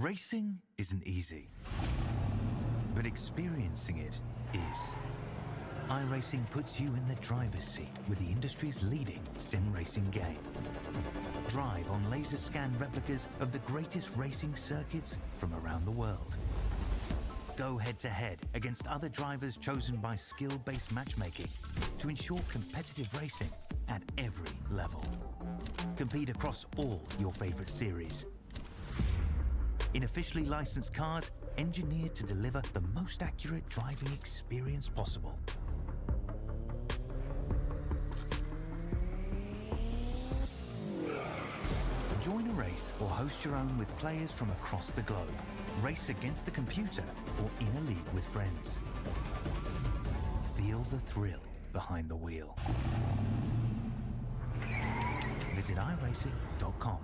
Racing isn't easy, but experiencing it is. iRacing puts you in the driver's seat with the industry's leading sim racing game. Drive on laser scan replicas of the greatest racing circuits from around the world. Go head-to-head against other drivers chosen by skill-based matchmaking to ensure competitive racing at every level. Compete across all your favorite series. In officially licensed cars, engineered to deliver the most accurate driving experience possible. Join a race or host your own with players from across the globe. Race against the computer or in a league with friends. Feel the thrill behind the wheel. Visit iRacing.com.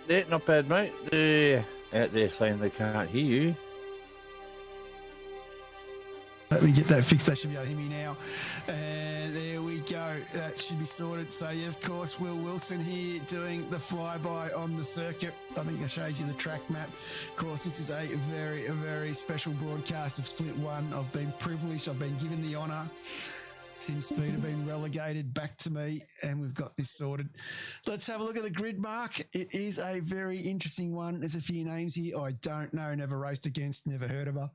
Yeah, not bad, mate. They're out there saying they can't hear you. Let me get that fixed. They should be able to hear me now. And there we go. That should be sorted. So, yes, of course, Will Wilson here doing the flyby on the circuit. I think I showed you the track map. Of course, this is a very special broadcast of Split 1. I've been privileged. I've been given the honour. Sim Speed have been relegated back to me, and we've got this sorted. Let's have a look at the grid, Mark. It is a very interesting one. There's a few names here I don't know, never raced against, never heard of her.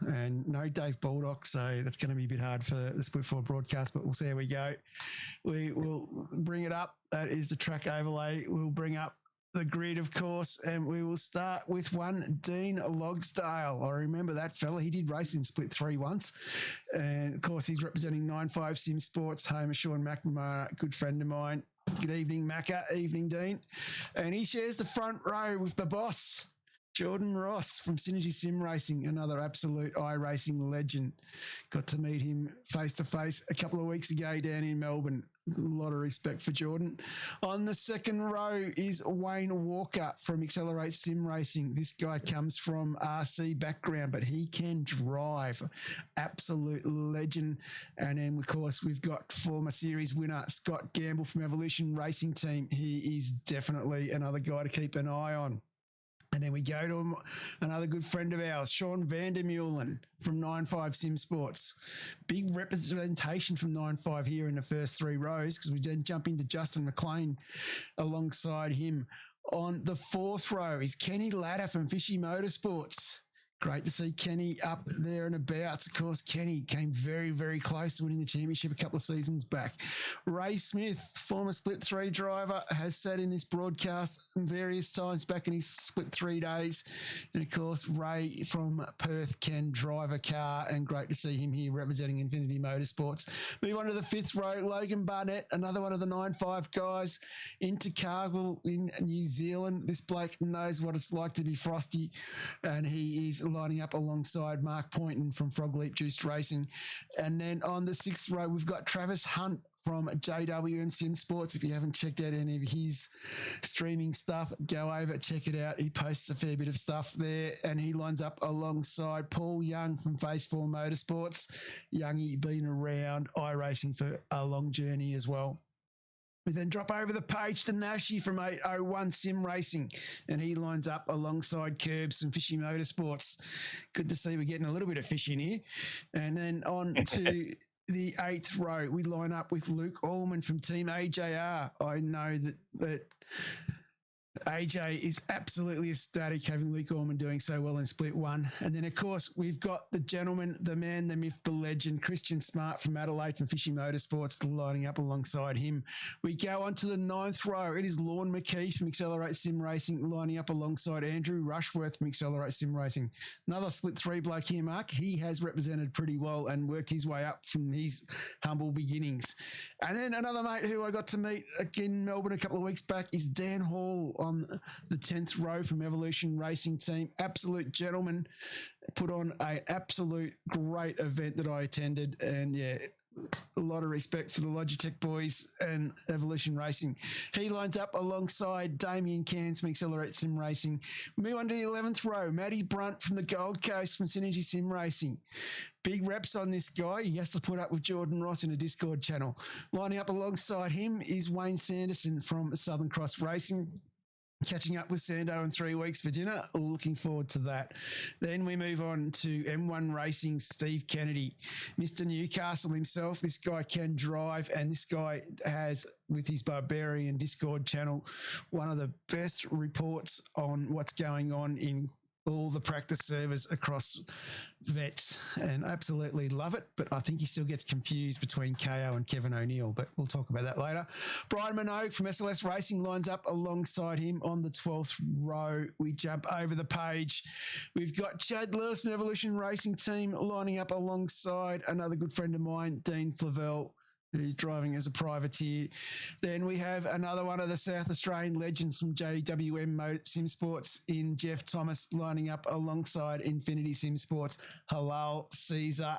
And no Dave Baldock, so that's going to be a bit hard for the Split 4 broadcast, but we'll see how we go. We will bring it up. That is the track overlay. We'll bring up the grid, of course, and we will start with one Dean Logsdale. I remember that fella. He did race in Split 3 once. And, of course, he's representing 9.5 Sim Sports, home of Sean McNamara, good friend of mine. Good evening, Macca. Evening, Dean. And he shares the front row with the boss, Jordan Ross from Synergy Sim Racing, another absolute iRacing legend. Got to meet him face-to-face a couple of weeks ago down in Melbourne. A lot of respect for Jordan. On the second row is Wayne Walker from Accelerate Sim Racing. This guy comes from RC background, but he can drive. Absolute legend. And then, of course, we've got former series winner Scott Gamble from Evolution Racing Team. He is definitely another guy to keep an eye on. And then we go to another good friend of ours, Sean Vandermeulen from 9.5 Sim Sports. Big representation from 9.5 here in the first three rows, because we then jump into Justin McLean alongside him. On the fourth row is Kenny Ladder from Fishy Motorsports. Great to see Kenny up there and about. Of course, Kenny came very close to winning the championship a couple of seasons back. Ray Smith, former Split 3 driver, has sat in this broadcast various times back in his Split 3 days. And, of course, Ray from Perth can drive a car, and great to see him here representing Infinity Motorsports. Move on to the fifth row, Logan Barnett, another one of the 9.5 guys, into Cargill in New Zealand. This bloke knows what it's like to be frosty, and he is lining up alongside Mark Poynton from Frog Leap Juiced Racing. And then on the sixth row, we've got Travis Hunt from JW and Sim Sports. If you haven't checked out any of his streaming stuff, go over, check it out. He posts a fair bit of stuff there, and he lines up alongside Paul Young from Phase 4 Motorsports. Youngie been around iRacing for a long journey as well. We then drop over the page to Nashi from 801 Sim Racing, and he lines up alongside Curbs and Fishy Motorsports. Good to see we're getting a little bit of fish in here. And then on to the eighth row, we line up with Luke Allman from Team AJR. I know that AJ is absolutely ecstatic having Luke Allman doing so well in Split 1. And then, of course, we've got the gentleman, the man, the myth, the legend, Christian Smart from Adelaide from Fishy Motorsports lining up alongside him. We go on to the ninth row. It is Lorne McKee from Accelerate Sim Racing lining up alongside Andrew Rushworth from Accelerate Sim Racing. Another Split 3 bloke here, Mark. He has represented pretty well and worked his way up from his humble beginnings. And then another mate who I got to meet again in Melbourne a couple of weeks back is Dan Hall on the 10th row from Evolution Racing Team. Absolute gentleman. Put on an absolute great event that I attended, and yeah, a lot of respect for the Logitech boys and Evolution Racing. He lines up alongside Damien Cairns from Accelerate Sim Racing. We move on to the 11th row, Matty Brunt from the Gold Coast from Synergy Sim Racing. Big reps on this guy. He has to put up with Jordan Ross in a Discord channel. Lining up alongside him is Wayne Sanderson from Southern Cross Racing. Catching up with Sando in 3 weeks for dinner. Looking forward to that. Then we move on to M1 Racing, Steve Kennedy. Mr. Newcastle himself. This guy can drive, and this guy has, with his Barbarian Discord channel, one of the best reports on what's going on in all the practice servers across vets, and absolutely love it. But I think he still gets confused between KO and Kevin O'Neill, but we'll talk about that later. Brian Minogue from SLS Racing lines up alongside him on the 12th row. We jump over the page. We've got Chad Lewis from Evolution Racing Team lining up alongside another good friend of mine, Dean Flavel, who's driving as a privateer. Then we have another one of the South Australian legends from JWM Sim Sports in Jeff Thomas lining up alongside Infinity Sim Sports, Halal Caesar.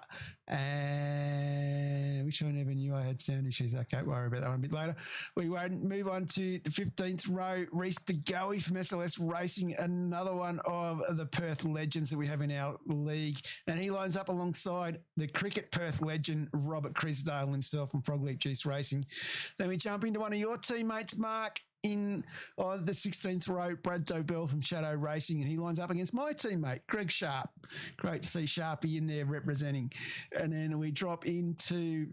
And sure I never knew I had sound issues. Okay, won't worry about that one a bit later. We won't move on to the 15th row, Reese DeGoey from SLS Racing, another one of the Perth legends that we have in our league. And he lines up alongside the cricket Perth legend, Robert Crisdale himself from Frogleap Juice Racing. Then we jump into one of your teammates, Mark, in the 16th row, Brad Dobell from Shadow Racing, and he lines up against my teammate, Greg Sharp. Great to see Sharpie in there representing. And then we drop into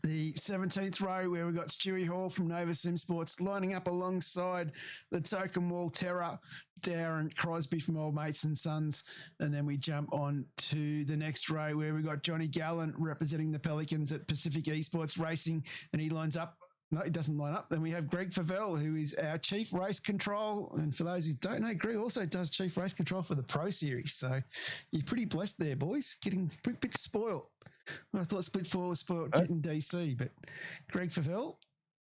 the 17th row where we've got Stewie Hall from Nova Sim Sports lining up alongside the Token Wall Terror, Darren Crosby from Old Mates and Sons. And then we jump on to the next row where we've got Johnny Gallen representing the Pelicans at Pacific Esports Racing, and he lines up. No, he doesn't line up. Then we have Greg Favell, who is our Chief Race Control. And for those who don't know, Greg also does Chief Race Control for the Pro Series. So you're pretty blessed there, boys. Getting a bit spoiled. I thought Split 4 was spoiled getting DC, but Greg Favell,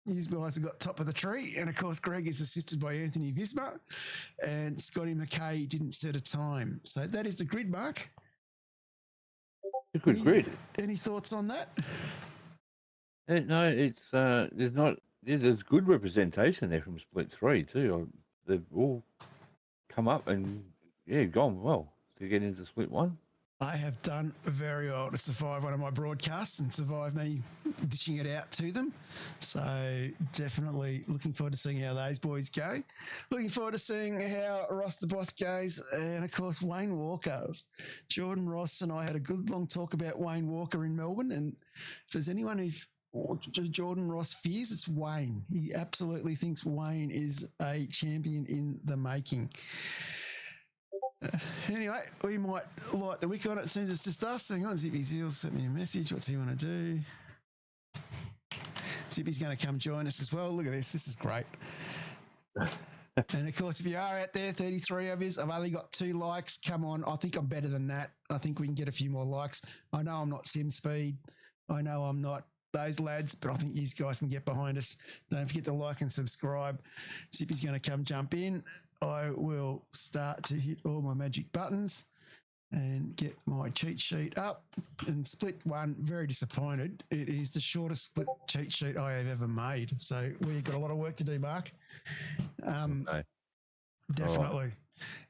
these guys have got top of the tree. And, of course, Greg is assisted by Anthony Visma. And Scotty McKay didn't set a time. So that is the grid, Mark. A good grid. Any thoughts on that? No, it's there's good representation there from Split 3 too. They've all come up and gone well to get into Split 1. I have done very well to survive one of my broadcasts and survive me dishing it out to them. So definitely looking forward to seeing how those boys go. Looking forward to seeing how Ross the Boss goes. And, of course, Wayne Walker. Jordan Ross and I had a good long talk about Wayne Walker in Melbourne. And if there's anyone Jordan Ross fears, it's Wayne. He absolutely thinks Wayne is a champion in the making. Anyway, we might light the wick on it. It seems it's just us. Hang on, Zippy Zeal sent me a message. What's he want to do? Zippy's going to come join us as well. Look at this. This is great. And, of course, if you are out there, 33 of yous, I've only got 2 likes. Come on. I think I'm better than that. I think we can get a few more likes. I know I'm not Sim Speed. I know I'm not those lads, but I think these guys can get behind us. Don't forget to like and subscribe. Zippy's going to come jump in. I will start to hit all my magic buttons and get my cheat sheet up. And Split 1, very disappointed. It is the shortest split cheat sheet I have ever made. So we've got a lot of work to do, Mark. Okay. Definitely. Right.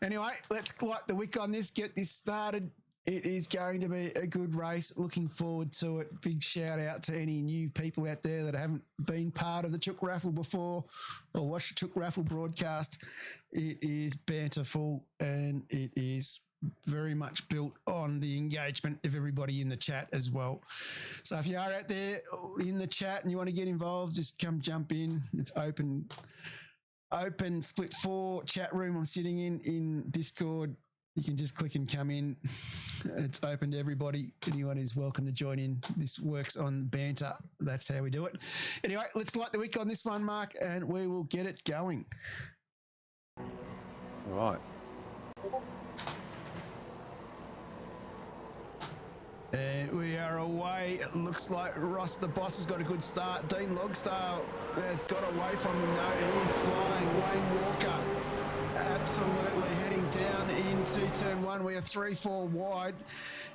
Anyway, let's light the wick on this, get this started. It is going to be a good race. Looking forward to it. Big shout out to any new people out there that haven't been part of the Chook Raffle before or watched the Chook Raffle broadcast. It is banterful and it is very much built on the engagement of everybody in the chat as well. So if you are out there in the chat and you want to get involved, just come jump in. It's open Split 4 chat room I'm sitting in Discord. You can just click and come in. It's open to everybody. Anyone is welcome to join in. This works on banter. That's how we do it. Anyway, let's light the wick on this one, Mark, and we will get it going. All right. And we are away. It looks like Ross the Boss has got a good start. Dean Logsdale has got away from him, though. He's flying. Wayne Walker absolutely heading down into turn 1. We are 3-4 wide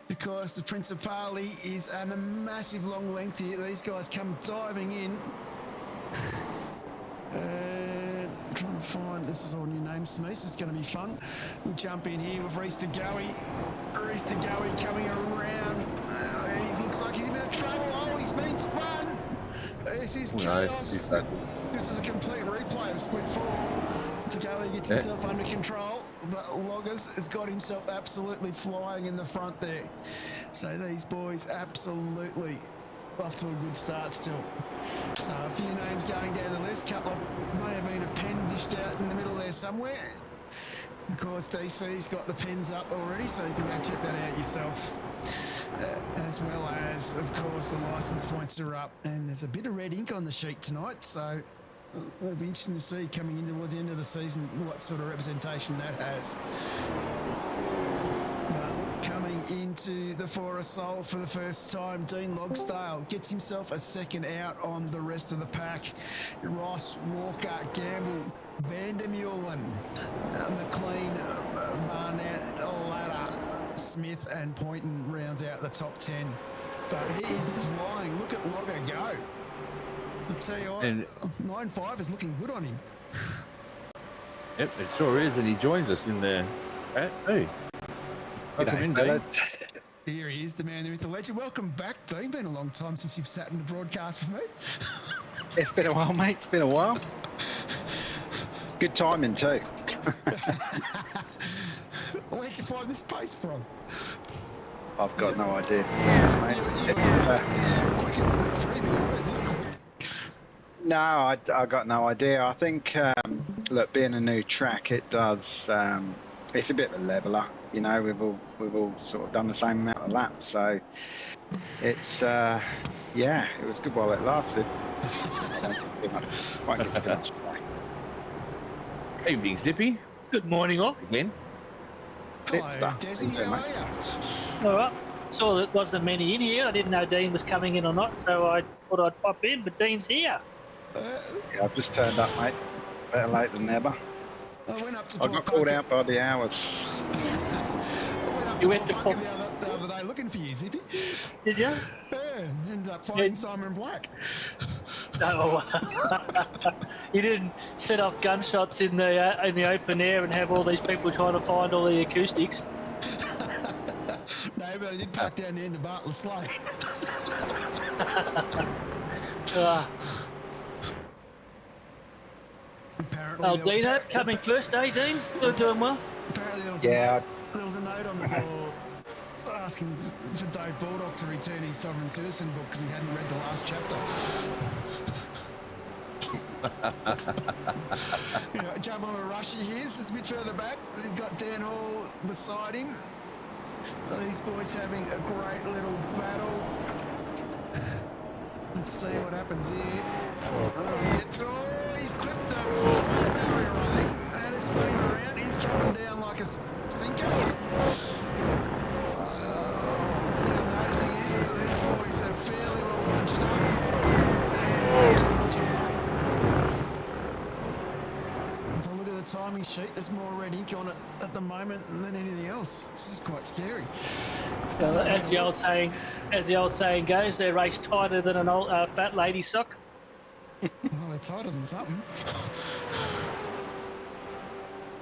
because the Principali is at a massive long length here. These guys come diving in. I'm trying to find, this is all new names to me, so it's going to be fun. We'll jump in here with Reese DeGoey. Reese DeGoey coming around. He looks like he's in a bit of trouble. Oh, he's been spun. This is chaos. This is a complete replay of Split 4. DeGoey gets himself under control, but Loggers has got himself absolutely flying in the front there. So these boys absolutely off to a good start still. So a few names going down the list. Couple of may have been a pen dished out in the middle there somewhere. Of course, DC's got the pens up already, so you can go check that out yourself. As well as, of course, the license points are up, and there's a bit of red ink on the sheet tonight, so it'll be interesting to see coming in towards the end of the season what sort of representation that has. Coming into the Forest Soul for the first time, Dean Logsdale gets himself a second out on the rest of the pack. Ross, Walker, Gamble, Vandermeulen, McLean, Barnett, Ladder, Smith and Poynton rounds out the top 10. but he is flying. Look at Logger go. I tell you what, And- 9.5 is looking good on him. Yep, it sure is, and he joins us in the chat too. Welcome in, Dean. Here he is, the man, the myth, the legend. Welcome back, Dean. Been a long time since you've sat in the broadcast with me. It's been a while, mate. It's been a while. Good timing too. Where'd you find this pace from? I've got no idea, mate. Quick in split 3, but you weren't this quick. No, I got no idea. I think, look, being a new track, it does. It's a bit of a leveler, you know. We've all sort of done the same amount of laps, so it's yeah, it was good while it lasted. Won't give too much away. Evening, Zippy. Good morning, all. Again. Hello, Desi, how are you? All right. Saw that wasn't many in here. I didn't know Dean was coming in or not, so I thought I'd pop in, but Dean's here. Yeah, I've just turned up, mate. Better late than never. I went up to I got called out by the hours. You went to Port Bucket the other day looking for you, Zippy. Did you? Yeah, ended up finding Simon Black. No. You didn't set off gunshots in the open air and have all these people trying to find all the acoustics. No, but I did park down the end of Bartlett's Lane. Apparently, Oh, Dino, coming first, eh, Dean? You're doing well. Apparently there was, there was a note on the door asking for Dave Baldock to return his Sovereign Citizen book because he hadn't read the last chapter. You know, jump on a Rushy here. This is a bit further back. He's got Dan Hall beside him. These boys having a great little battle. Let's see what happens here. He's clipped the barrier, I think. That is spinning him around. He's dropping down like a sinker. Now noticing is these boys are fairly well bunched up. If I look at the timing sheet, there's more red ink on it at the moment than anything else. This is quite scary. Well, as the old saying goes, they're raced tighter than an old fat lady sock. Well, they're tighter than something.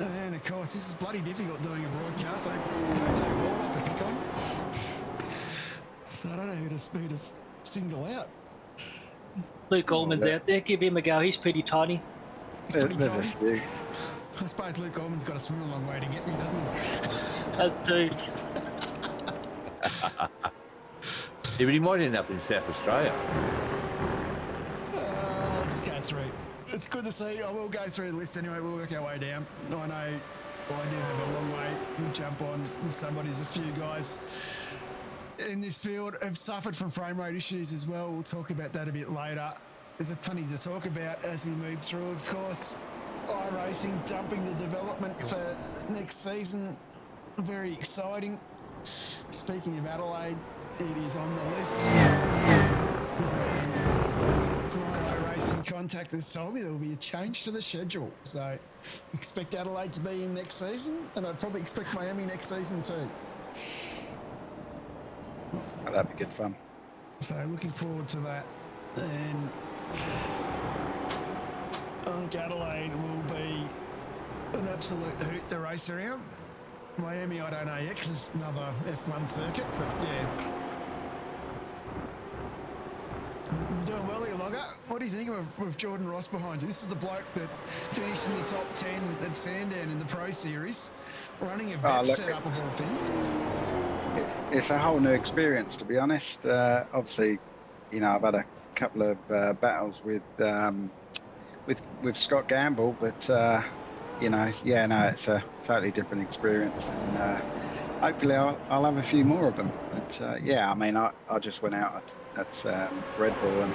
And of course, this is bloody difficult doing a broadcast. I don't know ball to pick on. So I don't know who to single out. Luke Allman's out there. Give him a go. He's pretty tiny. He's pretty There's a tiny. few. I suppose Luke Allman's got to swim a long way to get me, doesn't he? As do. Yeah, but he might end up in South Australia. Let's go through. It's good to see. I will go through the list anyway. We'll work our way down. I know I do have a long way. We'll jump on with somebody. There's a few guys in this field have suffered from frame rate issues as well. We'll talk about that a bit later. There's plenty to talk about as we move through, of course. iRacing dumping the development for next season. Very exciting. Speaking of Adelaide, it is on the list. My iRacing contact has told me there will be a change to the schedule. So expect Adelaide to be in next season, and I'd probably expect Miami next season too. Oh, that'd be good fun. So looking forward to that. And I think Adelaide will be an absolute hoot to race around. Miami, I don't know yet because it's another F1 circuit, but yeah. You're doing well here, Logger. What do you think of Jordan Ross behind you? This is the bloke that finished in the top 10 at Sandown in the Pro Series, running a vet setup of all things. It's a whole new experience, to be honest. Obviously, you know, I've had a couple of battles with Scott Gamble, but you know, yeah, no, it's a totally different experience, and hopefully I'll have a few more of them. But yeah, I mean, I just went out at Red Bull, and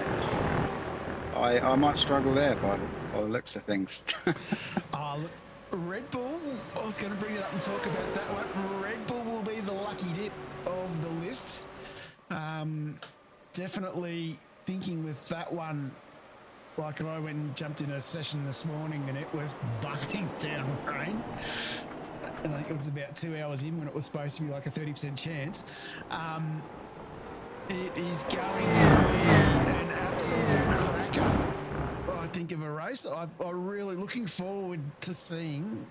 I might struggle there by the looks of things. Look, Red Bull, I was going to bring it up and talk about that one. Red Bull will be the lucky dip of the list. Definitely thinking with that one, like I went and jumped in a session this morning and it was bucketing down rain. And I think it was about 2 hours in when it was supposed to be like a 30% chance. It is going to be an absolute cracker, I think, of a race. I'm really looking forward to seeing,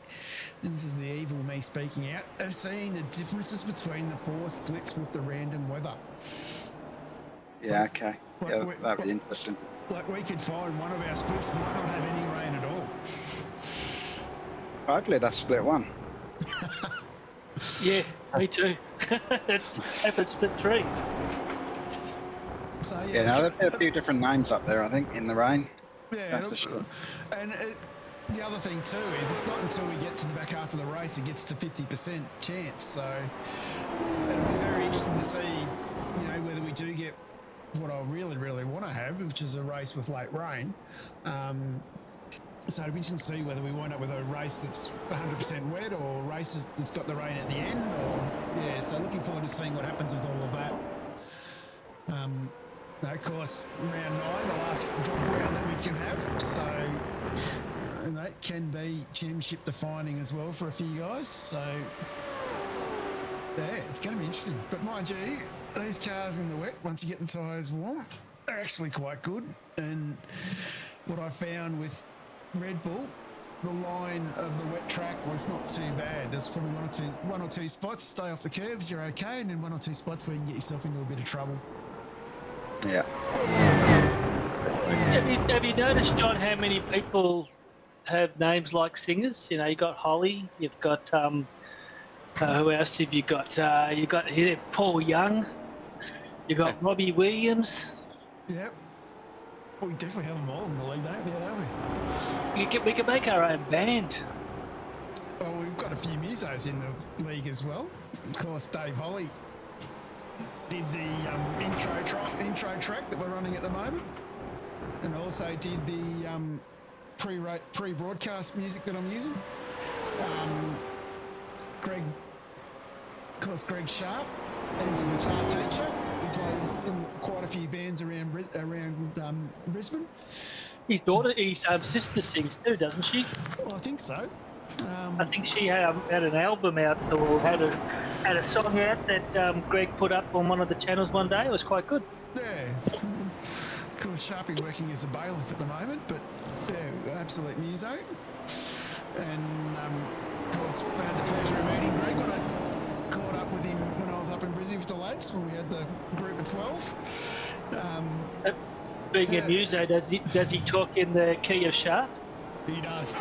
and this is the evil me speaking out, of seeing the differences between the 4 splits with the random weather. Yeah, okay. Like Yeah, that'd be interesting. Like we could find one of our splits might not have any rain at all. Hopefully that's split 1. Yeah, me too. It's happened split 3. So Yeah, now there's a few different names up there, I think, in the rain. yeah, That's for sure. And the other thing too is it's not until we get to the back half of the race it gets to 50% chance. So it'll be very interesting to see, you know, whether we do get what I really want to have, which is a race with late rain. So it'll be interesting to see whether we wind up with a race that's 100% wet or a race that's got the rain at the end. Or yeah, so looking forward to seeing what happens with all of that. Of course, round 9, the last drop round that we can have. So and that can be championship defining as well for a few guys. So yeah, it's going to be interesting. But mind you, these cars in the wet, once you get the tyres warm, are actually quite good. And what I found with Red Bull, the line of the wet track was not too bad. There's probably one or two spots, stay off the curbs, you're okay, and then 1 or 2 spots where you can get yourself into a bit of trouble. Yeah. Have you noticed, John, how many people have names like singers? You know, you got Holly, you've got who else have you got? You got here Paul Young, you got Robbie Williams. Yep. We definitely have them all in the league, don't we? We could make our own band. Well, we've got a few musos in the league as well. Of course, Dave Holly did the intro track that we're running at the moment, and also did the pre-broadcast music that I'm using. Greg Sharp is a guitar teacher. He plays in quite a few bands around Brisbane. His daughter, his sister sings too, doesn't she? Well, I think so. I think she had an album out, or had a song out that Greg put up on one of the channels one day. It was quite good. Yeah. Of course, Sharpie working as a bailiff at the moment, but yeah, absolute muso. And of course, I had the pleasure of meeting Greg when I caught up with him when I was up in Brisbane with the lads when we had the group of 12. Being a muso, does he talk in the key of Sharp? He does.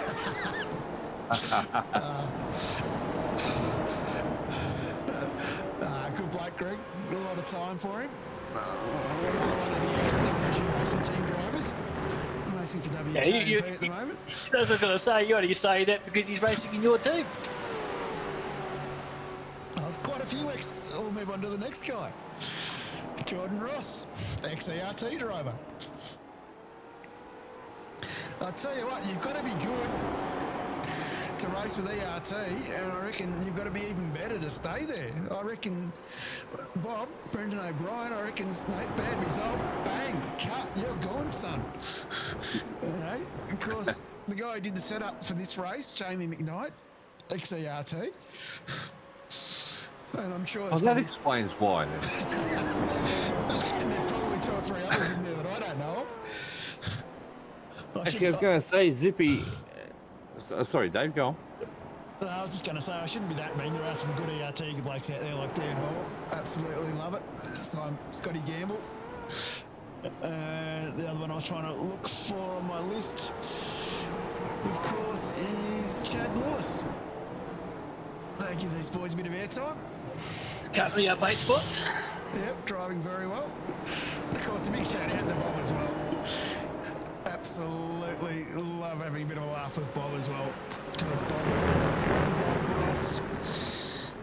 Good bloke, Greg. A lot of time for him. One of the ex-7 racing team drivers. Racing for WJMP at the moment. I was going to say, you only say that because he's racing in your team. There's quite a few ex. We'll move on to the next guy. Jordan Ross, ex-ERT driver. I'll tell you what, you've got to be good to race with ERT, and I reckon you've got to be even better to stay there. I reckon Bob, Brendan O'Brien, I reckon, bad result, bang, cut, you're gone, son. You know, of course, the guy who did the setup for this race, Jamie McKnight, ex-ERT, and I'm sure that explains why then. And there's probably 2 or 3 others in there that I don't know of. Actually, I was going to say, Zippy... sorry, Dave, go on. I was just going to say, I shouldn't be that mean. There are some good ERT blokes out there like Dan Hall. Absolutely love it. So I'm Scotty Gamble. The other one I was trying to look for on my list, of course, is Chad Lewis. They give these boys a bit of airtime. Currently up 8 spots. Yep, driving very well. Of course, a big shout out to Bob as well. Absolutely love having a bit of a laugh with Bob as well. Because Bob Ross,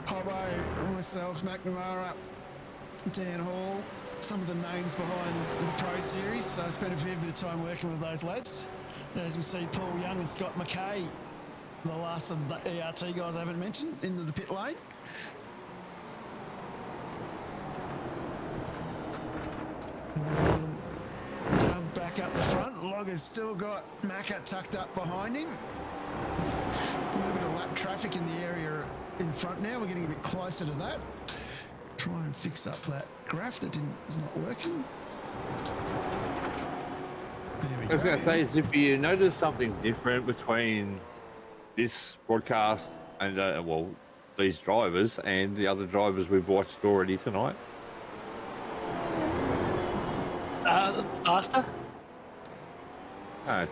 Hobbo, myself, McNamara, Dan Hall, some of the names behind the Pro Series. So I spent a fair bit of time working with those lads. As we see Paul Young and Scott McKay, the last of the ERT guys I haven't mentioned, into the pit lane. Jump back up the front. Logger's still got Macca tucked up behind him. A little bit of lap traffic in the area in front now. We're getting a bit closer to that. try and fix up that graph that was not working. There we I was go. going to say, is if you notice something different between this broadcast and, well, these drivers and the other drivers we've watched already tonight. Faster?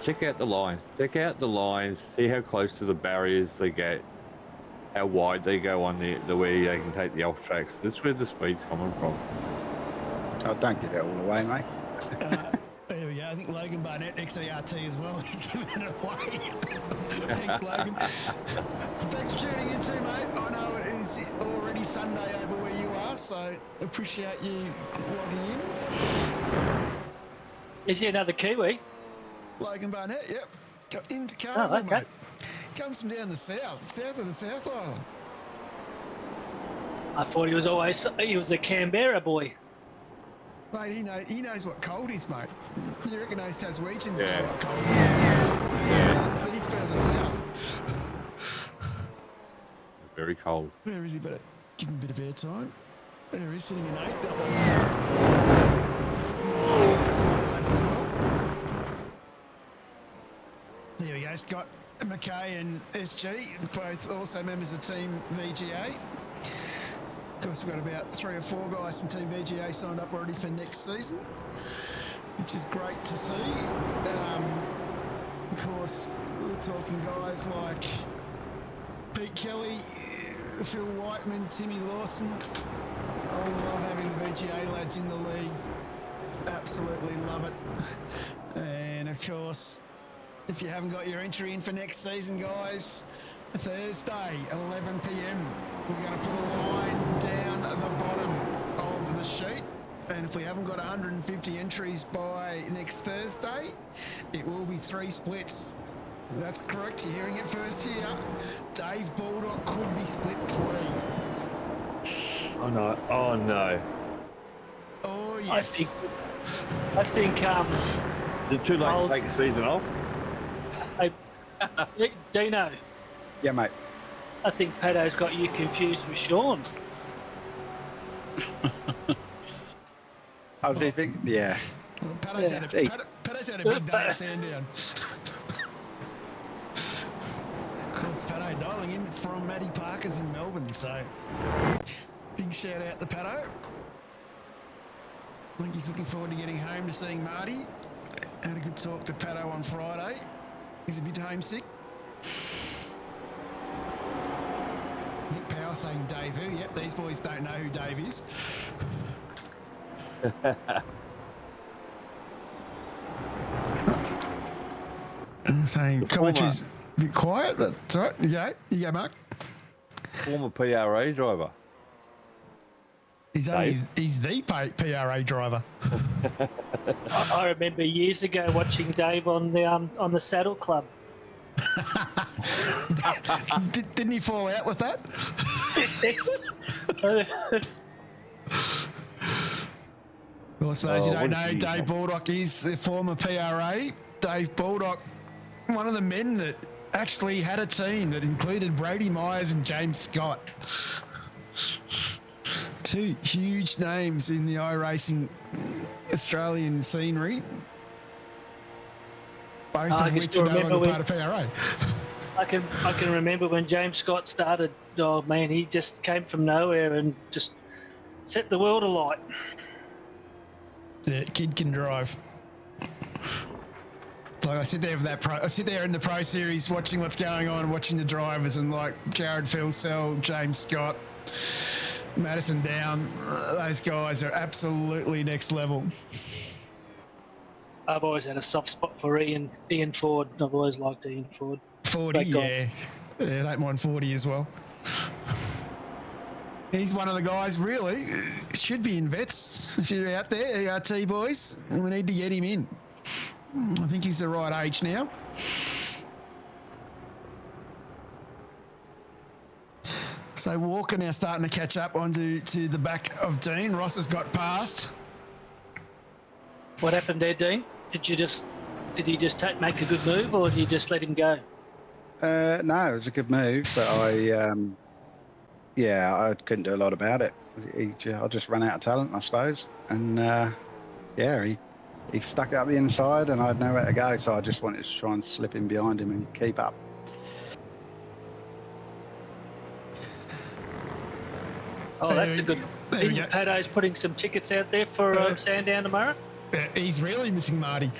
Check out the lines. Check out the lines. See how close to the barriers they get. How wide they go on the way they can take the off tracks. That's where the speed's coming from. Oh, don't give it all away, mate. There we go. I think Logan Barnett, XERT as well, is giving it away. Thanks, Logan. Thanks for tuning in too, mate. I know it is already Sunday over where you are, so appreciate you logging in. Is he another Kiwi? Logan Barnett, yep. Got into Oh, Carnival, okay. mate. Comes from down the south of the South Island. I thought he was a Canberra boy. Mate, he knows what cold is, mate. You reckon those Taswegians Yeah. know what cold is? Yeah. He's further south. Very cold. Where is he? Better give him a bit of airtime. There he is, sitting in 8th. That one's as well. There we go, Scott McKay and SG, both also members of Team VGA. Of course, we've got about 3 or 4 guys from Team VGA signed up already for next season, which is great to see. Of course, we're talking guys like Pete Kelly, Phil Whiteman, Timmy Lawson. I love having the VGA lads in the league. Absolutely love it. And of course, if you haven't got your entry in for next season, guys, Thursday, 11 p.m, we're going to put a line down at the bottom of the sheet. And if we haven't got 150 entries by next Thursday, it will be 3 splits. That's correct. You're hearing it first here. Dave Baldock could be split 3. Oh no! Oh no! Oh yes. I think Is it too late to take a season off? Dino, Yeah, mate. I think Pato's got you confused with Sean. I was thinking, yeah. Well, Pato's had a big day at Sandown. Of course, Pato dialing in from Matty Parker's in Melbourne, so big shout out to Pato. I think he's looking forward to getting home to seeing Marty. Had a good talk to Pato on Friday. He's a bit homesick. Nick Power saying Dave who? Yep, these boys don't know who Dave is. Saying commentary's a bit quiet, but it's all right. You go, Mark. Former PRA driver. He's the PRA driver. I remember years ago watching Dave on the Saddle Club. Didn't he fall out with that? Well, for those who don't know, Dave Baldock is the former PRA. Dave Baldock, one of the men that actually had a team that included Brady Myers and James Scott. 2 huge names in the iRacing Australian scenery. Both of which are no longer part of PRA. I can remember when James Scott started. Oh man, he just came from nowhere and just set the world alight. Yeah, kid can drive. Like I sit there in the Pro Series watching what's going on, watching the drivers, and like Jared Philsell, James Scott, Madison Down, those guys are absolutely next level. I've always had a soft spot for Ian Ford. I've always liked Ian Ford. 40, yeah. Yeah, don't mind 40 as well. He's one of the guys, really, should be in vets. If you're out there, ERT boys, we need to get him in. I think he's the right age now. So Walker now starting to catch up onto the back of Dean. Ross has got past. What happened there, Dean? Did he just make a good move, or did you just let him go? No, it was a good move, but yeah, I couldn't do a lot about it. I just ran out of talent, I suppose. And yeah, he stuck out the inside, and I had nowhere to go, so I just wanted to try and slip in behind him and keep up. Oh, that's a good. There we go. Paddo's putting some tickets out there for Sandown tomorrow. He's really missing Marty.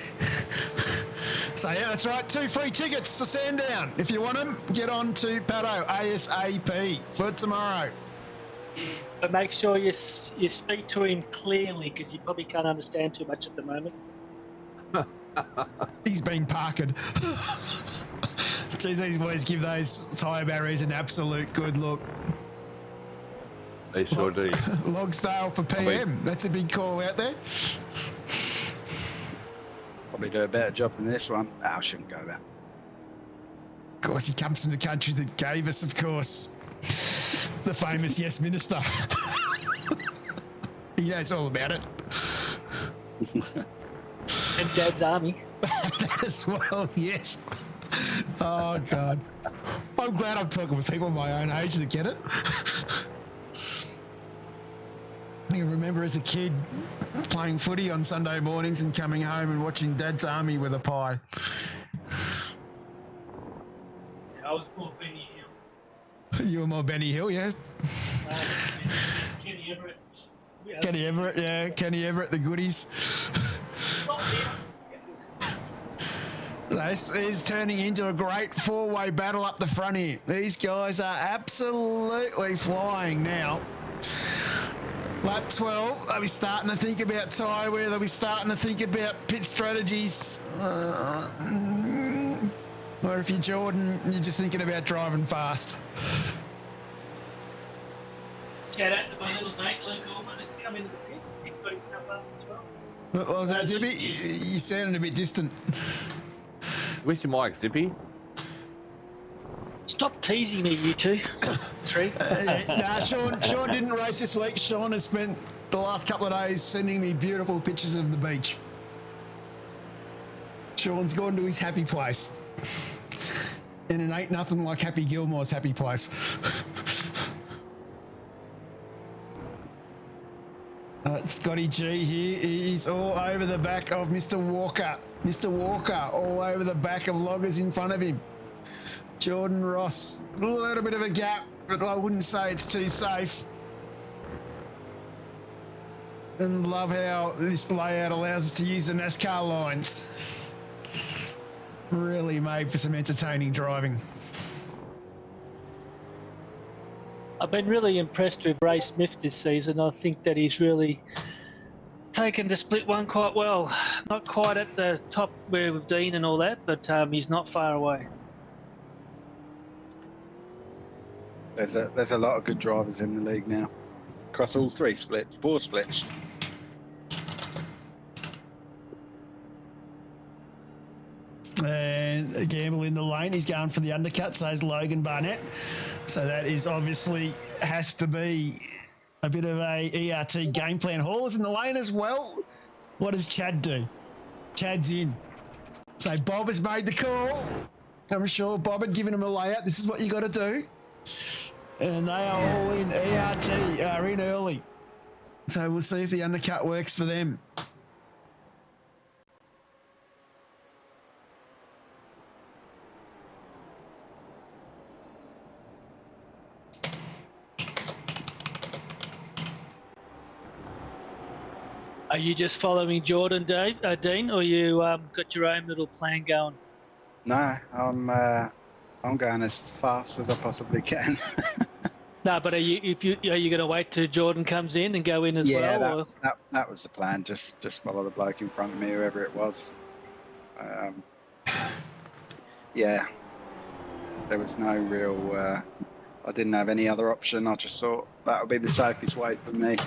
So yeah, that's right. 2 free tickets to Sandown. If you want them, get on to Paddo ASAP for tomorrow. But make sure you speak to him clearly, because you probably can't understand too much at the moment. He's been parked. Geez, these boys give those tyre barriers an absolute good look. They sure do. Logsdale for PM. That's a big call out there. Probably do a better job than this one. I shouldn't go there. Of course, he comes from the country that gave us, of course, the famous Yes Minister. He knows all about it. And Dad's Army. That as well, yes. Oh, God. I'm glad I'm talking with people my own age that get it. I can remember as a kid playing footy on Sunday mornings and coming home and watching Dad's Army with a pie. I was more Benny Hill. You were more Benny Hill, yeah? Kenny Everett. Kenny Everett, yeah. Kenny Everett, the goodies. This is turning into a great four-way battle up the front here. These guys are absolutely flying now. Lap 12, they'll be starting to think about tyre wear, they'll be starting to think about pit strategies. Or if you're Jordan, you're just thinking about driving fast. Shout out to my little mate, Luke Allman, has come into the pit. He's got himself up as well. What was that, Zippy? You sounded a bit distant. Where's your mic, Zippy? Stop teasing me, you two. 3. Nah, Sean didn't race this week. Sean has spent the last couple of days sending me beautiful pictures of the beach. Sean's gone to his happy place. And it ain't nothing like Happy Gilmore's happy place. Scotty G here. He's all over the back of Mr. Walker. Mr. Walker all over the back of loggers in front of him. Jordan Ross, a little bit of a gap, but I wouldn't say it's too safe. And love how this layout allows us to use the NASCAR lines. Really made for some entertaining driving. I've been really impressed with Ray Smith this season. I think that he's really taken to split one quite well. Not quite at the top where with Dean and all that, but he's not far away. There's a lot of good drivers in the league now, across all 4 splits. And a gamble in the lane. He's going for the undercut, says Logan Barnett. So that is obviously has to be a bit of a ERT game plan. Hall's in the lane as well. What does Chad do? Chad's in. So Bob has made the call. I'm sure Bob had given him a layout. This is what you got to do. And they are all in. ERT are in early. So we'll see if the undercut works for them. Are you just following Jordan, Dean, or you got your own little plan going? No, I'm going as fast as I possibly can. No, but are you going to wait till Jordan comes in and go in as well? Yeah, that was the plan. Just follow the bloke in front of me, whoever it was. Yeah, there was no real. I didn't have any other option. I just thought that would be the safest way for me.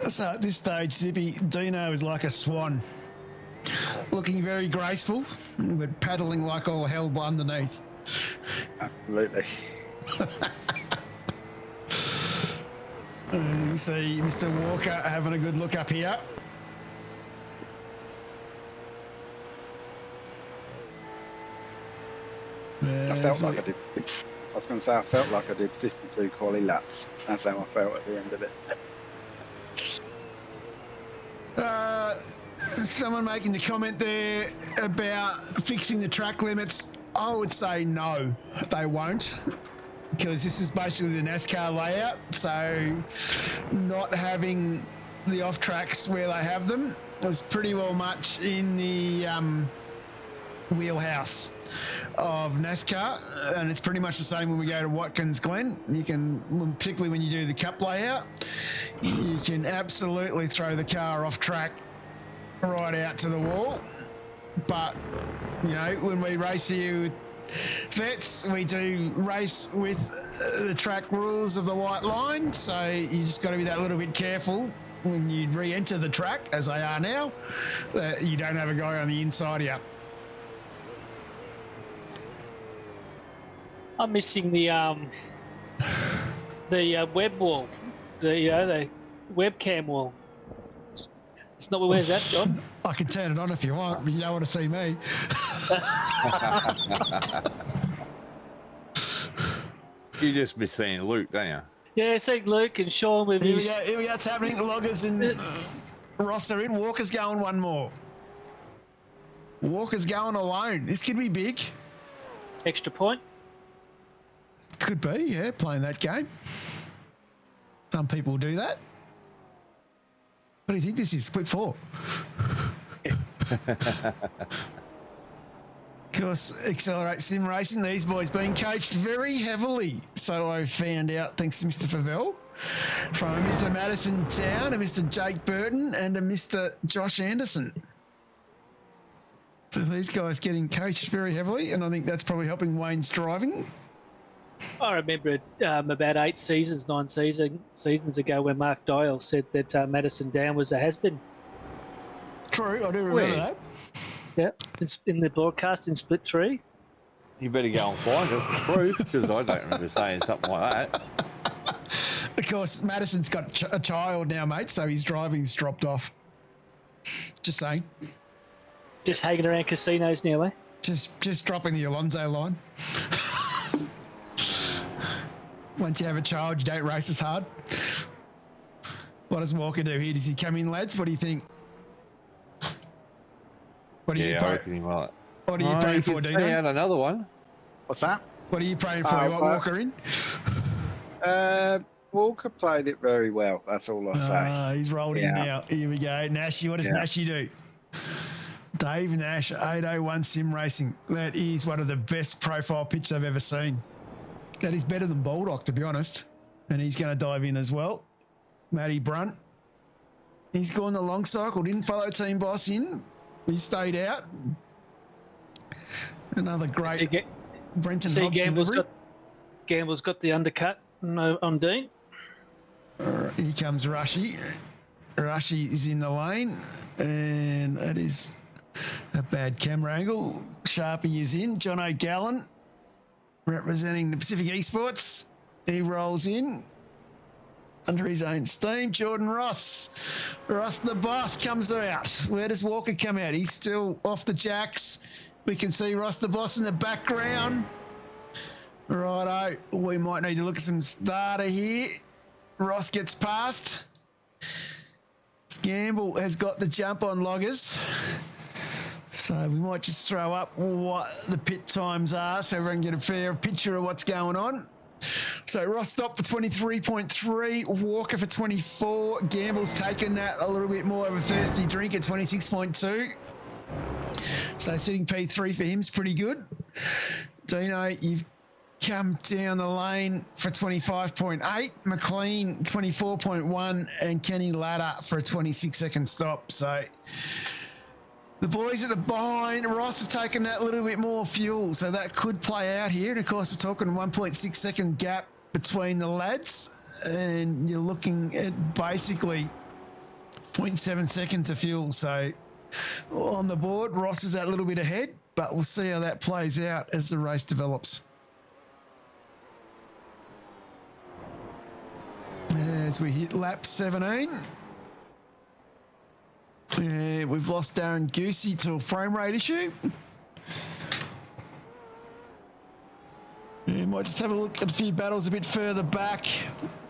So at this stage, Zippy, Dino is like a swan. Looking very graceful, but paddling like all hell underneath. Absolutely. You see Mr. Walker having a good look up here. I felt like was going to say, I felt like I did 52 quali laps. That's how I felt at the end of it. Someone making the comment there about fixing the track limits. I would say no, they won't, because this is basically the NASCAR layout. So not having the off tracks where they have them is pretty well much in the wheelhouse of NASCAR, and it's pretty much the same when we go to Watkins Glen. You can, particularly when you do the Cup layout, you can absolutely throw the car off track right out to the wall. But you know, when we race here with vets, we do race with the track rules of the white line, so you just got to be that little bit careful when you re-enter the track, as they are now, that you don't have a guy on the inside of you. I'm missing the web wall, the webcam wall. It's not. Where's that, John? I can turn it on if you want, but you don't want to see me. You just miss seeing Luke, don't you? Yeah, see Luke and Sean with Here we his... go. Here we go. It's happening. Loggers and Ross are in. Walker's going one more. Walker's going alone. This could be big. Extra point. Could be, yeah, playing that game. Some people do that. What do you think this is? Split 4. Of course, Accelerate Sim Racing, these boys being coached very heavily. So I found out, thanks to Mr. Favell, from a Mr. Madison Town, a Mr. Jake Burton, and a Mr. Josh Anderson. So these guys getting coached very heavily, and I think that's probably helping Wayne's driving. I remember about 9 seasons ago when Mark Dial said that Madison Down was a has-been. True, I do remember that. Yeah, it's in the broadcast in Split 3. You better go and find it for proof, because I don't remember saying something like that. Of course, Madison's got a child now, mate, so his driving's dropped off. Just saying. Just hanging around casinos now, eh? Just dropping the Alonso line. Once you have a child, you don't race as hard. What does Walker do here? Does he come in, lads? What do you think? What are you I reckon he might. What are you praying for, Dino? Dino? Out another one. What's that? What are you praying for? You want Walker in? Walker played it very well. That's all I say. He's rolled in now. Here we go. Nashy, what does Nashy do? Dave Nash, 801 Sim Racing. That is one of the best profile pictures I've ever seen. That is better than Baldock, to be honest. And he's going to dive in as well. Matty Brunt. He's gone the long cycle. Didn't follow team boss in. He stayed out. Another great Brenton Hobson delivery. Gamble's got the undercut on Dean. Here comes Rushy. Rushy is in the lane. And that is a bad camera angle. Sharpie is in. John O'Gallen, representing the Pacific Esports. He rolls in under his own steam. Jordan Ross. Ross the boss comes out. Where does Walker come out? He's still off the jacks. We can see Ross the boss in the background. Righto. We might need to look at some data here. Ross gets past. Gamble has got the jump on Loggers. So we might just throw up what the pit times are so everyone can get a fair picture of what's going on. So Ross stopped for 23.3, Walker for 24. Gamble's taken that a little bit more of a thirsty drink at 26.2. So sitting P3 for him is pretty good. Dino, you've come down the lane for 25.8. McLean 24.1 and Kenny Ladder for a 26-second stop. So the boys at the behind, Ross have taken that little bit more fuel, so that could play out here. And, of course, we're talking 1.6-second gap between the lads, and you're looking at basically 0.7 seconds of fuel. So on the board, Ross is that little bit ahead, but we'll see how that plays out as the race develops. As we hit lap 17. We've lost Darren Goosey to a frame rate issue. Might Might just have a look at a few battles a bit further back.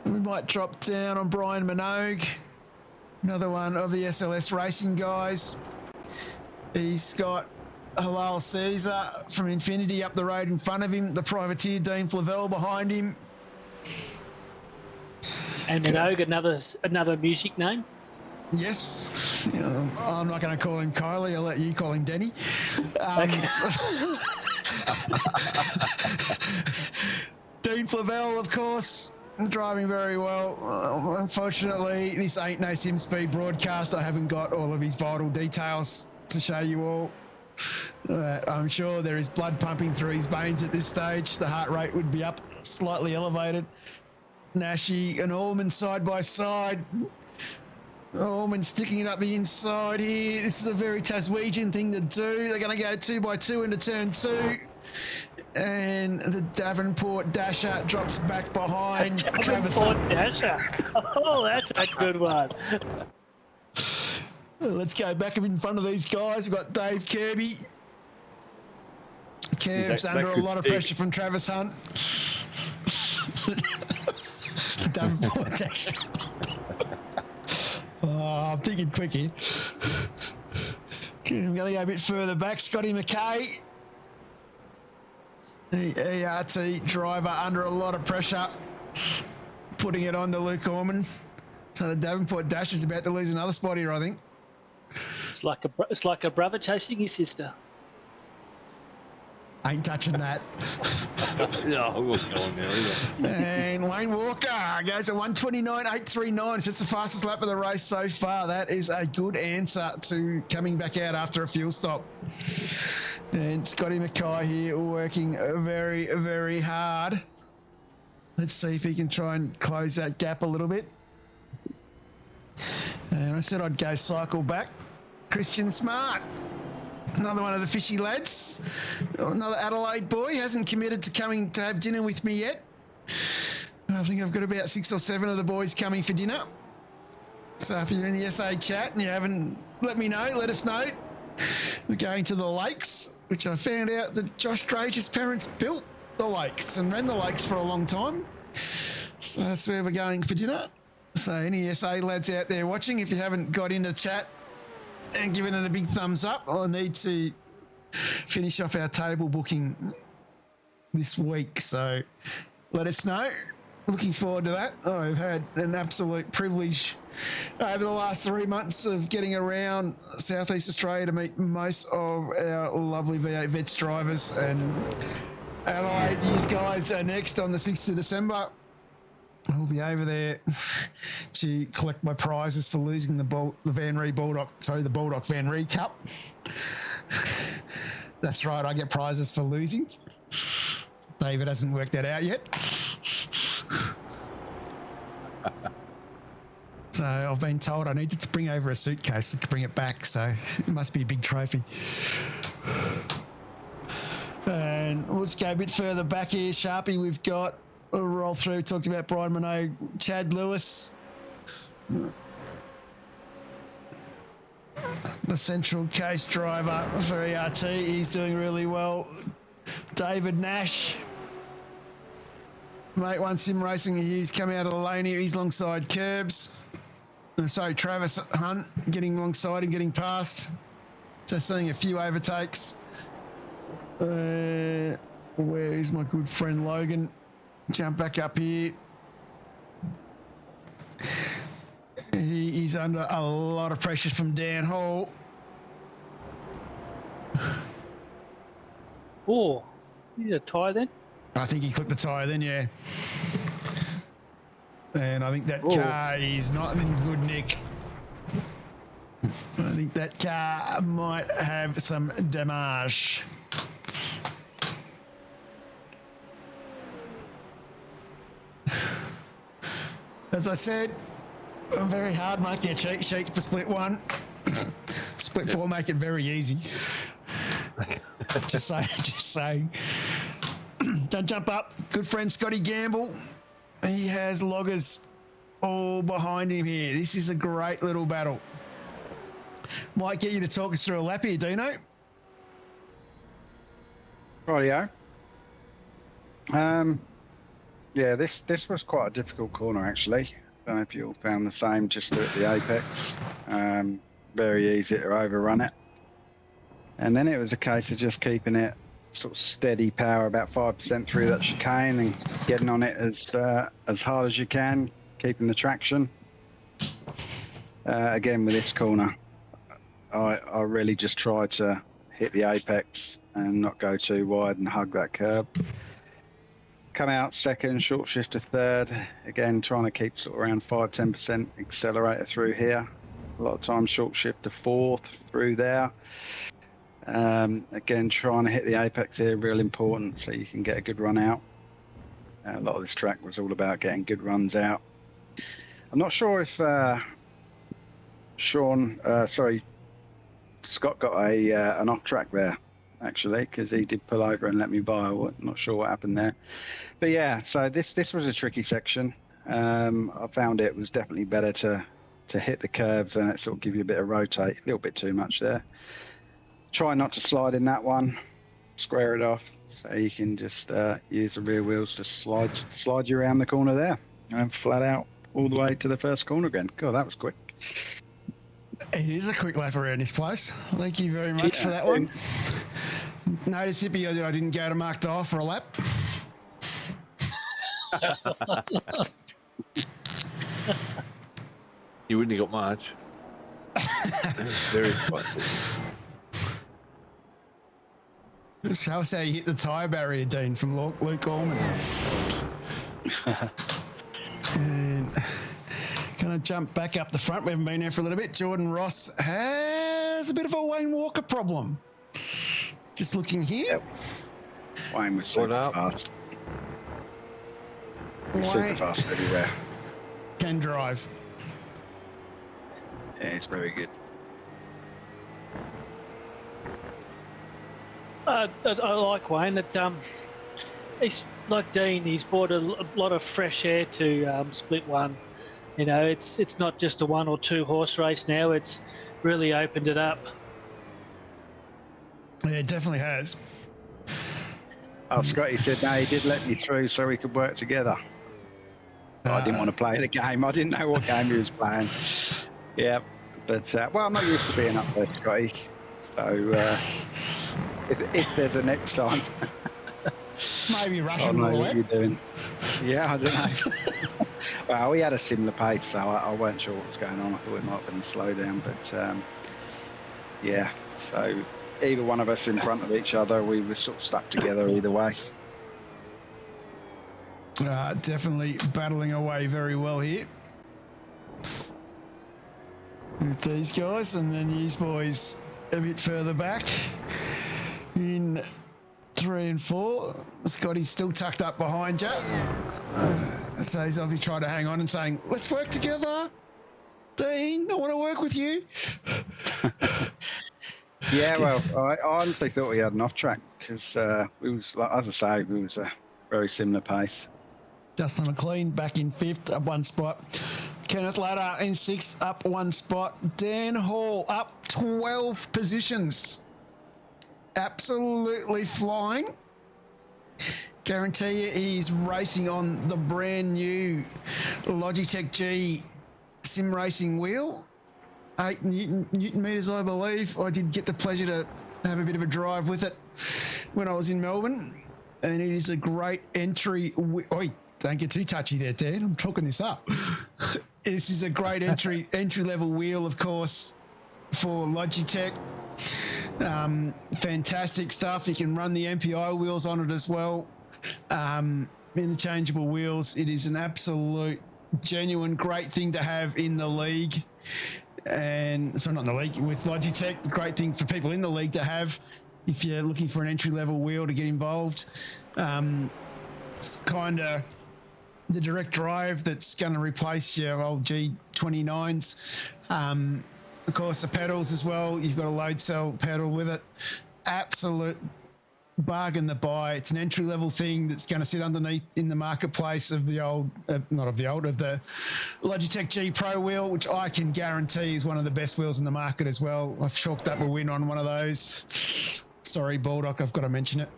We might drop down on Brian Minogue, another one of the SLS racing guys. He's got Halal Caesar from Infinity up the road in front of him, the privateer Dean Flavel behind him. And Minogue, another music name. Yes. I'm not going to call him Kylie. I'll let you call him Denny. Dean Flavel, of course, driving very well. Unfortunately, this ain't no sim speed broadcast. I haven't got all of his vital details to show you all. I'm sure there is blood pumping through his veins at this stage. The heart rate would be up, slightly elevated. Nashi and Allman side by side. Allman sticking it up the inside here. This is a very Taswegian thing to do. They're going to go 2 by 2 into turn 2. And the Davenport Dasher drops back behind Travis. Davenport Dasher. Oh, that's a good one. Let's go back up in front of these guys. We've got Dave Kirby. Kirb's under a lot of pressure from Travis Hunt. Davenport Dasher. Oh, I'm thinking quick here. I'm going to go a bit further back. Scotty McKay. The ERT driver under a lot of pressure. Putting it on to Luke Orman. So the Davenport Dash is about to lose another spot here, I think. It's like a brother chasing his sister. Ain't touching that. No, I won't go on there either. And Wayne Walker goes at 1:29.839. So it's the fastest lap of the race so far. That is a good answer to coming back out after a fuel stop. And Scotty McKay here working very, very hard. Let's see if he can try and close that gap a little bit. And I said I'd go cycle back. Christian Smart. Another one of the fishy lads. Another Adelaide boy. Hasn't committed to coming to have dinner with me yet. I think I've got about 6 or 7 of the boys coming for dinner. So if you're in the SA chat and you haven't, let me know. Let us know. We're going to the lakes, which I found out that Josh Drage's parents built the lakes and ran the lakes for a long time. So that's where we're going for dinner. So any SA lads out there watching, if you haven't got into chat and given it a big thumbs up, I need to finish off our table booking this week. So let us know. Looking forward to that. I've had an absolute privilege over the last 3 months of getting around Southeast Australia to meet most of our lovely V8 Vets drivers, and Adelaide, these guys are next on the 6th of December. I'll be over there to collect my prizes for losing the Baldock Van Ree Cup. That's right, I get prizes for losing. David hasn't worked that out yet. So I've been told I needed to bring over a suitcase to bring it back, so it must be a big trophy. And let's go a bit further back here. Sharpie, we've got a roll through. Talked about Brian Minogue, Chad Lewis. The Central Case driver for ERT, he's doing really well. David Nash. Mate, one sim racing, he's come out of the lane here. He's alongside Curbs. Sorry, Travis Hunt getting alongside him, getting past. So seeing a few overtakes. Where is my good friend Logan? Jump back up here. He is under a lot of pressure from Dan Hall. Oh, you need a tyre then? I think he clipped the tyre then, yeah. And I think that car is not in good nick. I think that car might have some damage. As I said, I'm very hard making a cheat sheet for split 1. Split 4 make it very easy. Just saying. Don't jump up. Good friend Scotty Gamble. He has loggers all behind him here. This is a great little battle. Might get you to talk us through a lap here, Dino. Rightio. Yeah, this was quite a difficult corner actually. Don't know if you all found the same just at the apex. Very easy to overrun it. And then it was a case of just keeping it sort of steady power, about 5% through that chicane, and getting on it as hard as you can, keeping the traction. Again, with this corner, I really just tried to hit the apex and not go too wide and hug that curb. Come out second, short shift to third. Again, trying to keep sort of around 5-10% accelerator through here. A lot of times short shift to fourth through there. Again, trying to hit the apex here, real important, so you can get a good run out. A lot of this track was all about getting good runs out. I'm not sure if Scott got an off track there, actually, because he did pull over and let me by. I'm not sure what happened there. But yeah, so this was a tricky section. I found it was definitely better to hit the curves and it sort of give you a bit of rotate, a little bit too much there. Try not to slide in that one, square it off, so you can just use the rear wheels to slide you around the corner there and flat out all the way to the first corner again. God, that was quick. It is a quick lap around this place. Thank you very much for that one. Notice, Hippie, that I didn't go to Mark Dyer for a lap. You wouldn't have got much. Very spicy. Show us how you hit the tyre barrier, Dean, from Luke Allman. And going to jump back up the front. We haven't been there for a little bit. Jordan Ross has a bit of a Wayne Walker problem. Just looking here. Yep. Wayne was super fast. Super fast everywhere. Can drive. Yeah, he's very good. I like Wayne. He's like Dean. He's brought a lot of fresh air to Split One. You know, it's not just a 1 or 2 horse race now. It's really opened it up. Yeah, it definitely has. Oh, Scotty said no, he did let me through so we could work together. I didn't want to play the game. I didn't know what game he was playing. Yeah, but well, I'm not used to being up there, Scotty. So if there's a next time, maybe Russian I know roulette. what you're doing. Yeah, I don't know. Well, we had a similar pace, so I weren't sure what was going on. I thought it might have been a slowdown, but yeah. So either one of us in front of each other, we were sort of stuck together either way. Definitely battling away very well here with these guys, and then these boys a bit further back in 3 and 4. Scotty's still tucked up behind you, so he's obviously trying to hang on and saying, "Let's work together, Dean. I want to work with you." Yeah, well, I honestly thought we had an off track because we was, like, as I say, we was a very similar pace. Justin McLean back in 5th, up 1 spot. Kenneth Ladder in 6th, up 1 spot. Dan Hall up 12 positions. Absolutely flying. Guarantee you he's racing on the brand new Logitech G sim racing wheel. 8 Newton meters, I believe. I did get the pleasure to have a bit of a drive with it when I was in Melbourne, and it is a great entry. Oi, don't get too touchy there, Dan. I'm talking this up. This is a great entry level wheel, of course, for Logitech. Fantastic stuff. You can run the MPI wheels on it as well. Interchangeable wheels. It is an absolute, genuine, great thing to have in the league. And so not in the league, with Logitech, great thing for people in the league to have if you're looking for an entry-level wheel to get involved. It's kind of the direct drive that's going to replace your old G29s. Of course, the pedals as well. You've got a load cell pedal with it. Absolute bargain to buy. It's an entry-level thing that's going to sit underneath in the marketplace of the old, of the Logitech G Pro wheel, which I can guarantee is one of the best wheels in the market as well. I've chalked up a win on one of those. Sorry, Baldock, I've got to mention it.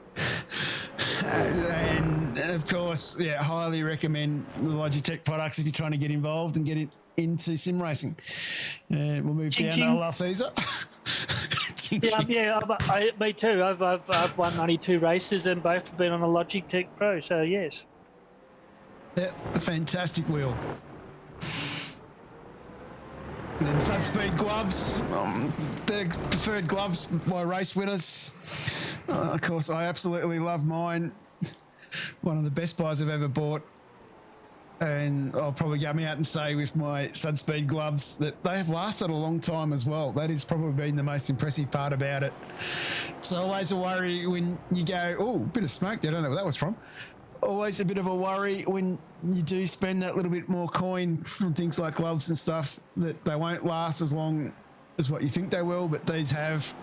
And of course, yeah, highly recommend the Logitech products if you're trying to get involved and get into sim racing. We'll move Ching, down ching. to La Caesar. Me too. I've won 92 races and both have been on a Logitech Pro. So yes. Yeah, a fantastic wheel. And then Sunspeed gloves, they're preferred gloves by race winners. Of course, I absolutely love mine. One of the best buys I've ever bought. And I'll probably come out and say with my Sunspeed gloves that they have lasted a long time as well. That has probably been the most impressive part about it. It's always a worry when you go, oh, a bit of smoke there, I don't know where that was from. Always a bit of a worry when you do spend that little bit more coin on things like gloves and stuff that they won't last as long as what you think they will, but these have.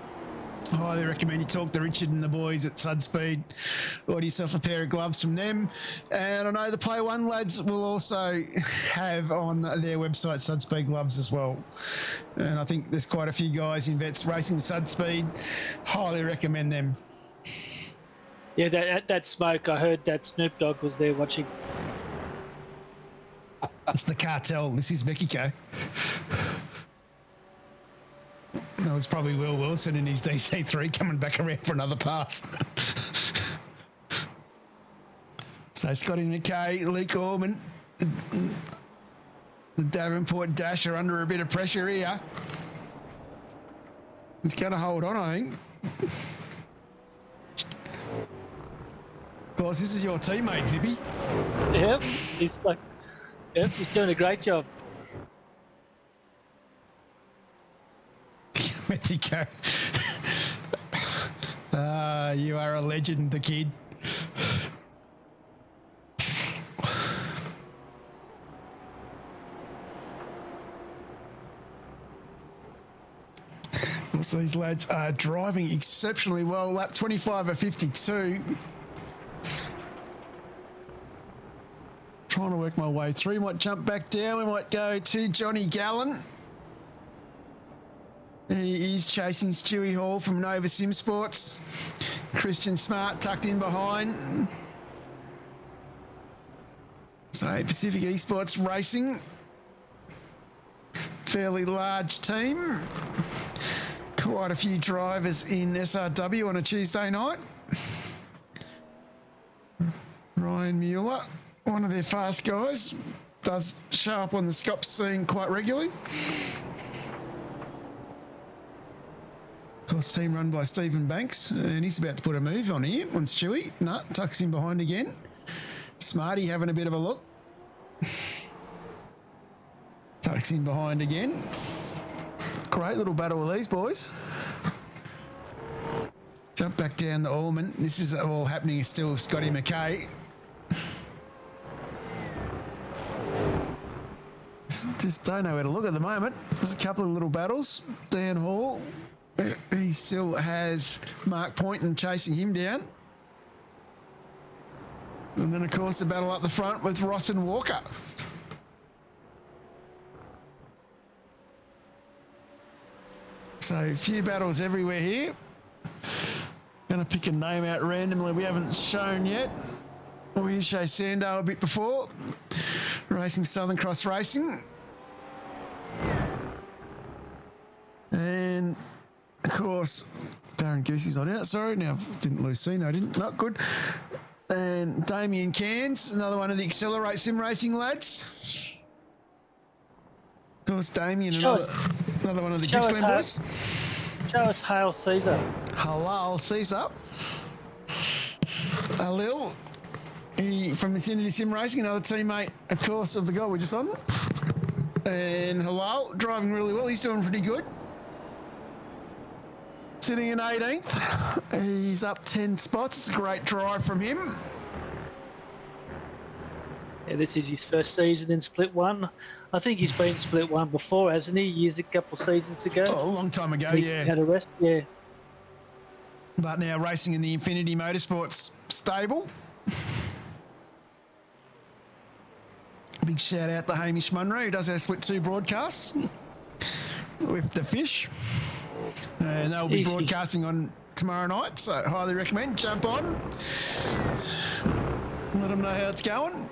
I highly recommend you talk to Richard and the boys at Sunspeed. Order yourself a pair of gloves from them. And I know the Play One lads will also have on their website Sunspeed gloves as well. And I think there's quite a few guys in vets racing with Sunspeed. Highly recommend them. Yeah, that smoke. I heard that Snoop Dogg was there watching. It's the cartel. This is Mexico. That was probably Will Wilson in his DC3 coming back around for another pass. So Scotty McKay, Lee Gorman, the Davenport Dash are under a bit of pressure here. It's going to hold on, I think. Of course, this is your teammate, Zippy. Yep, he's doing a great job. Where'd he go? You are a legend, the kid. Also, these lads are driving exceptionally well. Lap 25 of 52. Trying to work my way through. Might jump back down. We might go to Johnny Gallen. He is chasing Stewie Hall from Nova Sim Sports. Christian Smart tucked in behind. So Pacific Esports Racing. Fairly large team. Quite a few drivers in SRW on a Tuesday night. Ryan Mueller, one of their fast guys, does show up on the Scops scene quite regularly. Of course, team run by Stephen Banks, and he's about to put a move on here on Stewie. No, tucks in behind again. Smarty having a bit of a look. Tucks in behind again. Great little battle with these boys. Jump back down the Allman. This is all happening still with Scotty McKay. Just don't know where to look at the moment. There's a couple of little battles. Dan Hall, he still has Mark Poynton chasing him down. And then, of course, the battle up the front with Ross and Walker. So a few battles everywhere here. Going to pick a name out randomly we haven't shown yet. We show Sando a bit before. Racing Southern Cross Racing. And, of course, Darren Goosey's not in it. Sorry, now didn't lose C. No, I didn't. Not good. And Damien Cairns, another one of the Accelerate Sim Racing lads. Of course, Damien, another one of the Gippsland boys. Show us Hail Caesar. Halal Caesar. Alil, he from Vicinity Sim Racing, another teammate, of course, of the guy we're just on. And Halal, driving really well. He's doing pretty good. Sitting in 18th. He's up 10 spots. It's a great drive from him. Yeah, this is his first season in Split 1. I think he's been in Split 1 before, hasn't he? Years, a couple seasons ago. Oh, a long time ago, He yeah. had a rest, yeah. But now racing in the Infinity Motorsports stable. Big shout out to Hamish Munro, who does our Split 2 broadcasts with the fish. And they'll be broadcasting on tomorrow night, so highly recommend. Jump on. Let them know how it's going.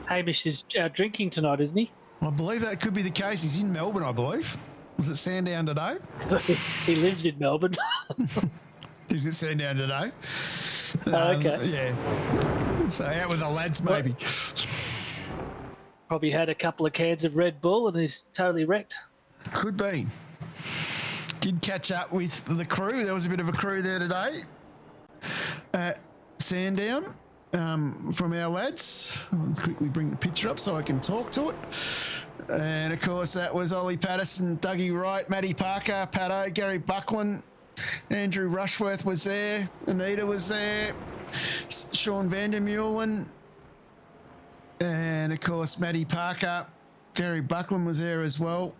Hamish is out drinking tonight, isn't he? I believe that could be the case. He's in Melbourne, I believe. Was it Sandown today? He lives in Melbourne. Is it Sandown today? Okay. Yeah. So out with the lads, maybe. Probably had a couple of cans of Red Bull and he's totally wrecked. Could be. Did catch up with the crew. There was a bit of a crew there today at Sandown from our lads. Let's quickly bring the picture up so I can talk to it. And of course, that was Ollie Patterson, Dougie Wright, Matty Parker, Pato, Gary Buckland, Andrew Rushworth was there, Anita was there, Sean Vandermeulen, and of course, Matty Parker, Gary Buckland was there as well.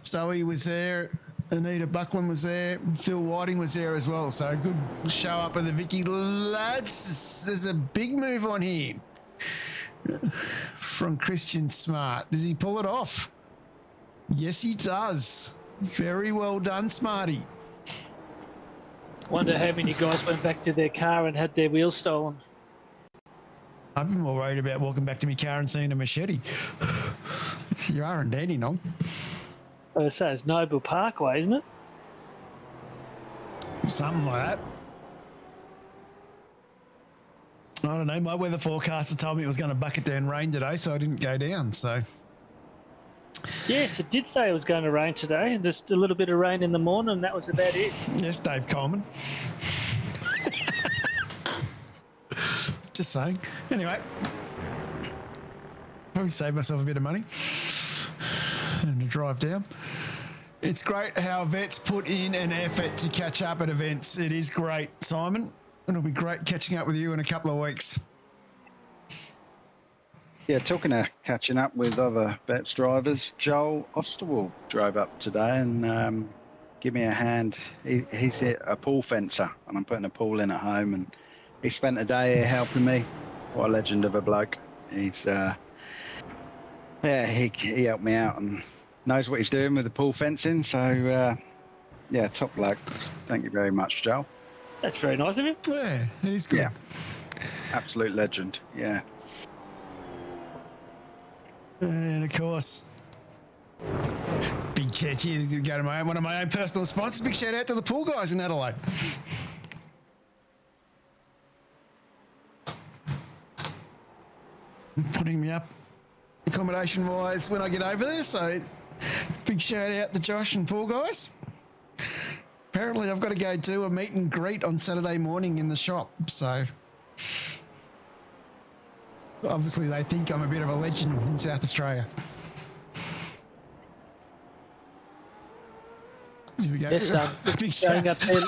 Zoe was there, Anita Buckland was there, Phil Whiting was there as well. So a good show up of the Vicky lads. There's a big move on here from Christian Smart. Does he pull it off? Yes, he does. Very well done, Smarty. Wonder how many guys went back to their car and had their wheels stolen. I'd be more worried about walking back to my car and seeing a machete. You are and Danny, no? So it's Noble Parkway, isn't it? Something like that. I don't know. My weather forecaster told me it was going to bucket down rain today, so I didn't go down. So Yes, it did say it was going to rain today, and just a little bit of rain in the morning, and that was about it. yes, Dave Coleman. Just saying. Anyway, probably save myself a bit of money and to drive down. It's great how vets put in an effort to catch up at events. It is great, Simon. It'll be great catching up with you in a couple of weeks. Yeah, talking of catching up with other vets drivers, Joel Osterwald drove up today and give me a hand. He's a pool fencer, and I'm putting a pool in at home, and he spent a day here helping me. What a legend of a bloke. He's he helped me out and knows what he's doing with the pool fencing. So yeah, top bloke. Thank you very much, Joel. That's very nice of him. Yeah, it is good. Yeah, absolute legend. Yeah. And of course, big shout here to go to one of my own personal sponsors. Big shout out to the pool guys in Adelaide. Putting me up accommodation wise when I get over there. So big shout out to Josh and pool guys. Apparently I've got to go do a meet and greet on Saturday morning in the shop. So obviously they think I'm a bit of a legend in South Australia. Here we go. Yes, Big going shout. up there.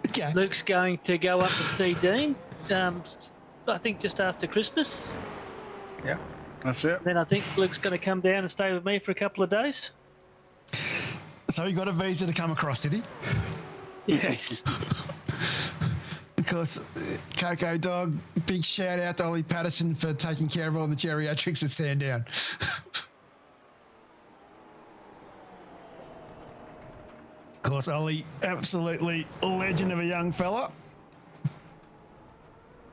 Okay. Luke's going to go up and see Dean. I think just after Christmas. Yeah, that's it. Then I think Luke's going to come down and stay with me for a couple of days. So he got a visa to come across, did he? Yes. Of course, Coco Dog, big shout out to Ollie Patterson for taking care of all the geriatrics at Sandown. Of course, Ollie, absolutely a legend of a young fella.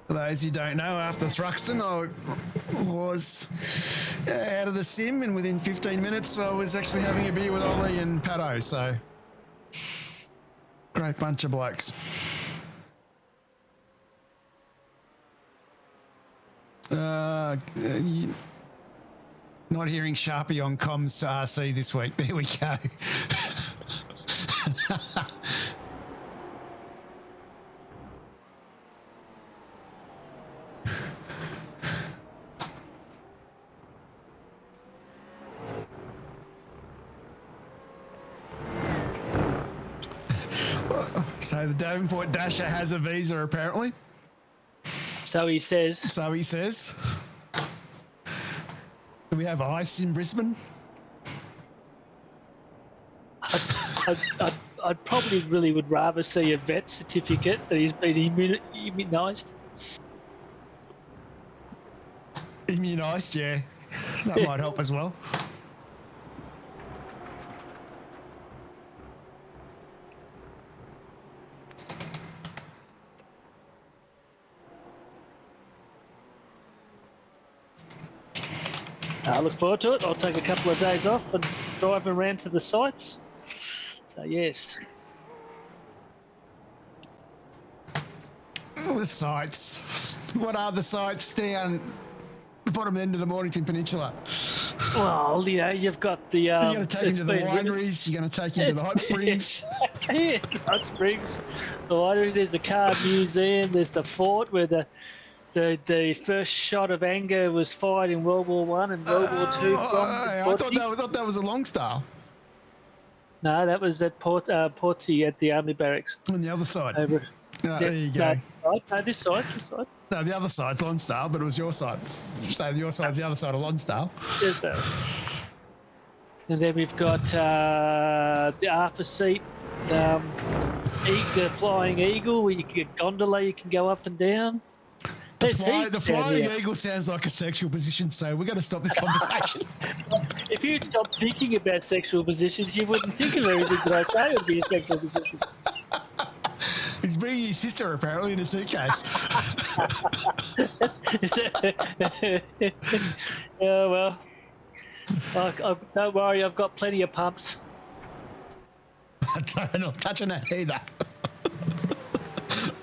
For those who don't know, after Thruxton, I was out of the sim, and within 15 minutes, I was actually having a beer with Ollie and Pato. So, great bunch of blokes. Not hearing Sharpie on comms to RC this week. There we go. So the Davenport Dasher has a visa apparently. So he says. So he says. Do we have ice in Brisbane? I'd probably really would rather see a vet certificate that he's been immunised. Immunised, yeah. That might help as well. I look forward to it. I'll take a couple of days off and drive around to the sites. So, yes. The sites. What are the sites down the bottom end of the Mornington Peninsula? Well, you know, you've got the... You're going to take him it's to the been written- wineries. You're going to take him to the hot springs. Yeah, hot springs. The winery. There's the car museum. There's the fort where the first shot of anger was fired in World War One and World War Two. I thought that was a Longstyle No, that was at Portsea at the army barracks. on the other side. Over. There you go. No, this side. No, the other side's Lonsdale, but it was your side. So your side's the other side of Lonsdale. There's that. And then we've got the Arthur seat, the flying eagle, where you can get gondola, you can go up and down. The There's heaps down flying here. eagle sounds like a sexual position, so we're going to stop this conversation. If you'd stop thinking about sexual positions, you wouldn't think of everything that I say would be a sexual position. He's bringing his sister apparently in a suitcase. Yeah, well, don't worry, I've got plenty of pumps. I'm not touching that either.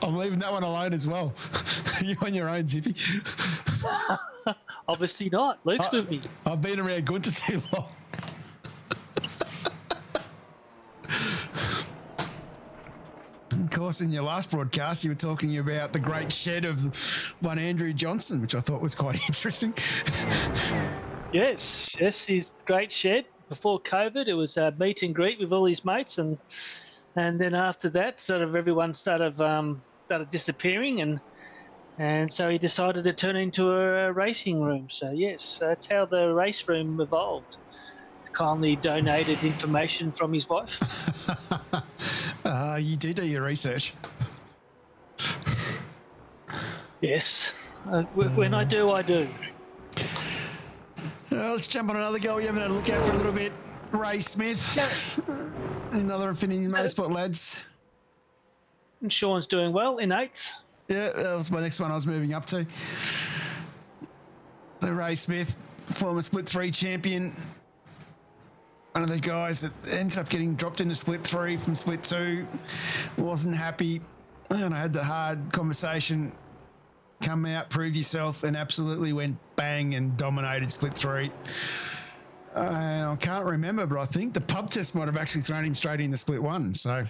I'm leaving that one alone as well. You on your own, Zippy. Obviously not. Luke's with me. I've been around Gunter too long. Of course, in your last broadcast, you were talking about the great shed of one Andrew Johnson, which I thought was quite interesting. Yes, his great shed. Before COVID, it was a meet and greet with all his mates, and then after that, sort of everyone started disappearing, and so he decided to turn into a racing room. So yes, that's how the race room evolved. Kindly donated information from his wife. You do your research. Yes, when I do, I do. Let's jump on another goal you haven't had a look at for a little bit. Ray Smith, another Infinity Motorsport lads. And Sean's doing well in 8th. Yeah, that was my next one I was moving up to. The Ray Smith, former Split 3 champion. One of the guys that ends up getting dropped into Split 3 from Split 2. Wasn't happy. And I had the hard conversation. Come out, prove yourself, and absolutely went bang and dominated Split 3. I can't remember, but I think the pub test might have actually thrown him straight into Split 1. So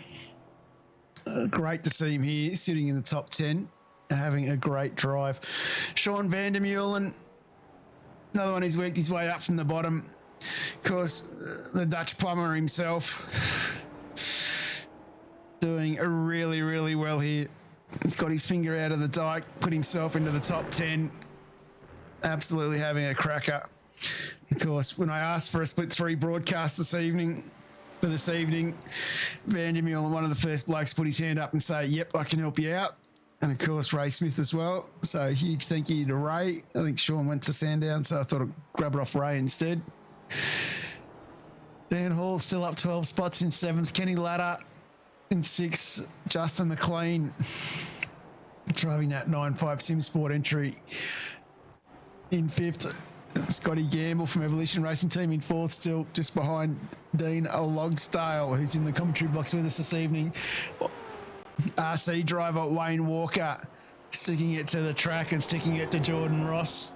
great to see him here, sitting in the top 10, having a great drive. Sean van der Meulen, another one who's worked his way up from the bottom. Of course, the Dutch plumber himself, doing really, really well here. He's got his finger out of the dike, put himself into the top 10. Absolutely having a cracker. Of course, when I asked for a Split 3 broadcast this evening, Van der Meulen, one of the first blokes, put his hand up and say, yep, I can help you out. And of course, Ray Smith as well. So huge thank you to Ray. I think Sean went to Sandown, so I thought I'd grab it off Ray instead. Dan Hall still up 12 spots in 7th. Kenny Latta in 6th. Justin McLean driving that 9.5 Sim Sport entry in 5th. Scotty Gamble from Evolution Racing Team in 4th, still just behind Dean Logsdale, who's in the commentary box with us this evening. RC driver Wayne Walker sticking it to the track and sticking it to Jordan Ross.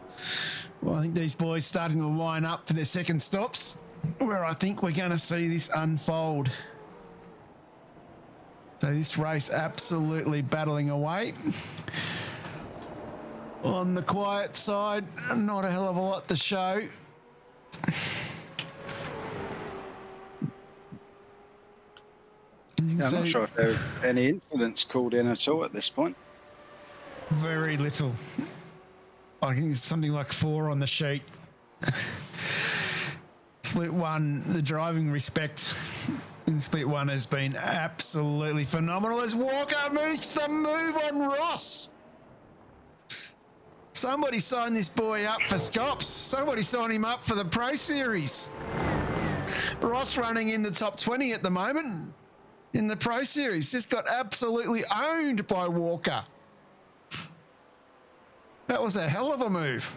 Well, I think these boys starting to line up for their second stops, where I think we're going to see this unfold. So this race absolutely battling away. On the quiet side, not a hell of a lot to show. Yeah, I'm not sure if there are any incidents called in at all at this point. Very little. I think it's something like 4 on the sheet. Split 1, the driving respect in Split 1 has been absolutely phenomenal as Walker makes the move on Ross. Somebody sign this boy up for Scops. Somebody sign him up for the Pro Series. Ross running in the top 20 at the moment in the Pro Series. Just got absolutely owned by Walker. That was a hell of a move.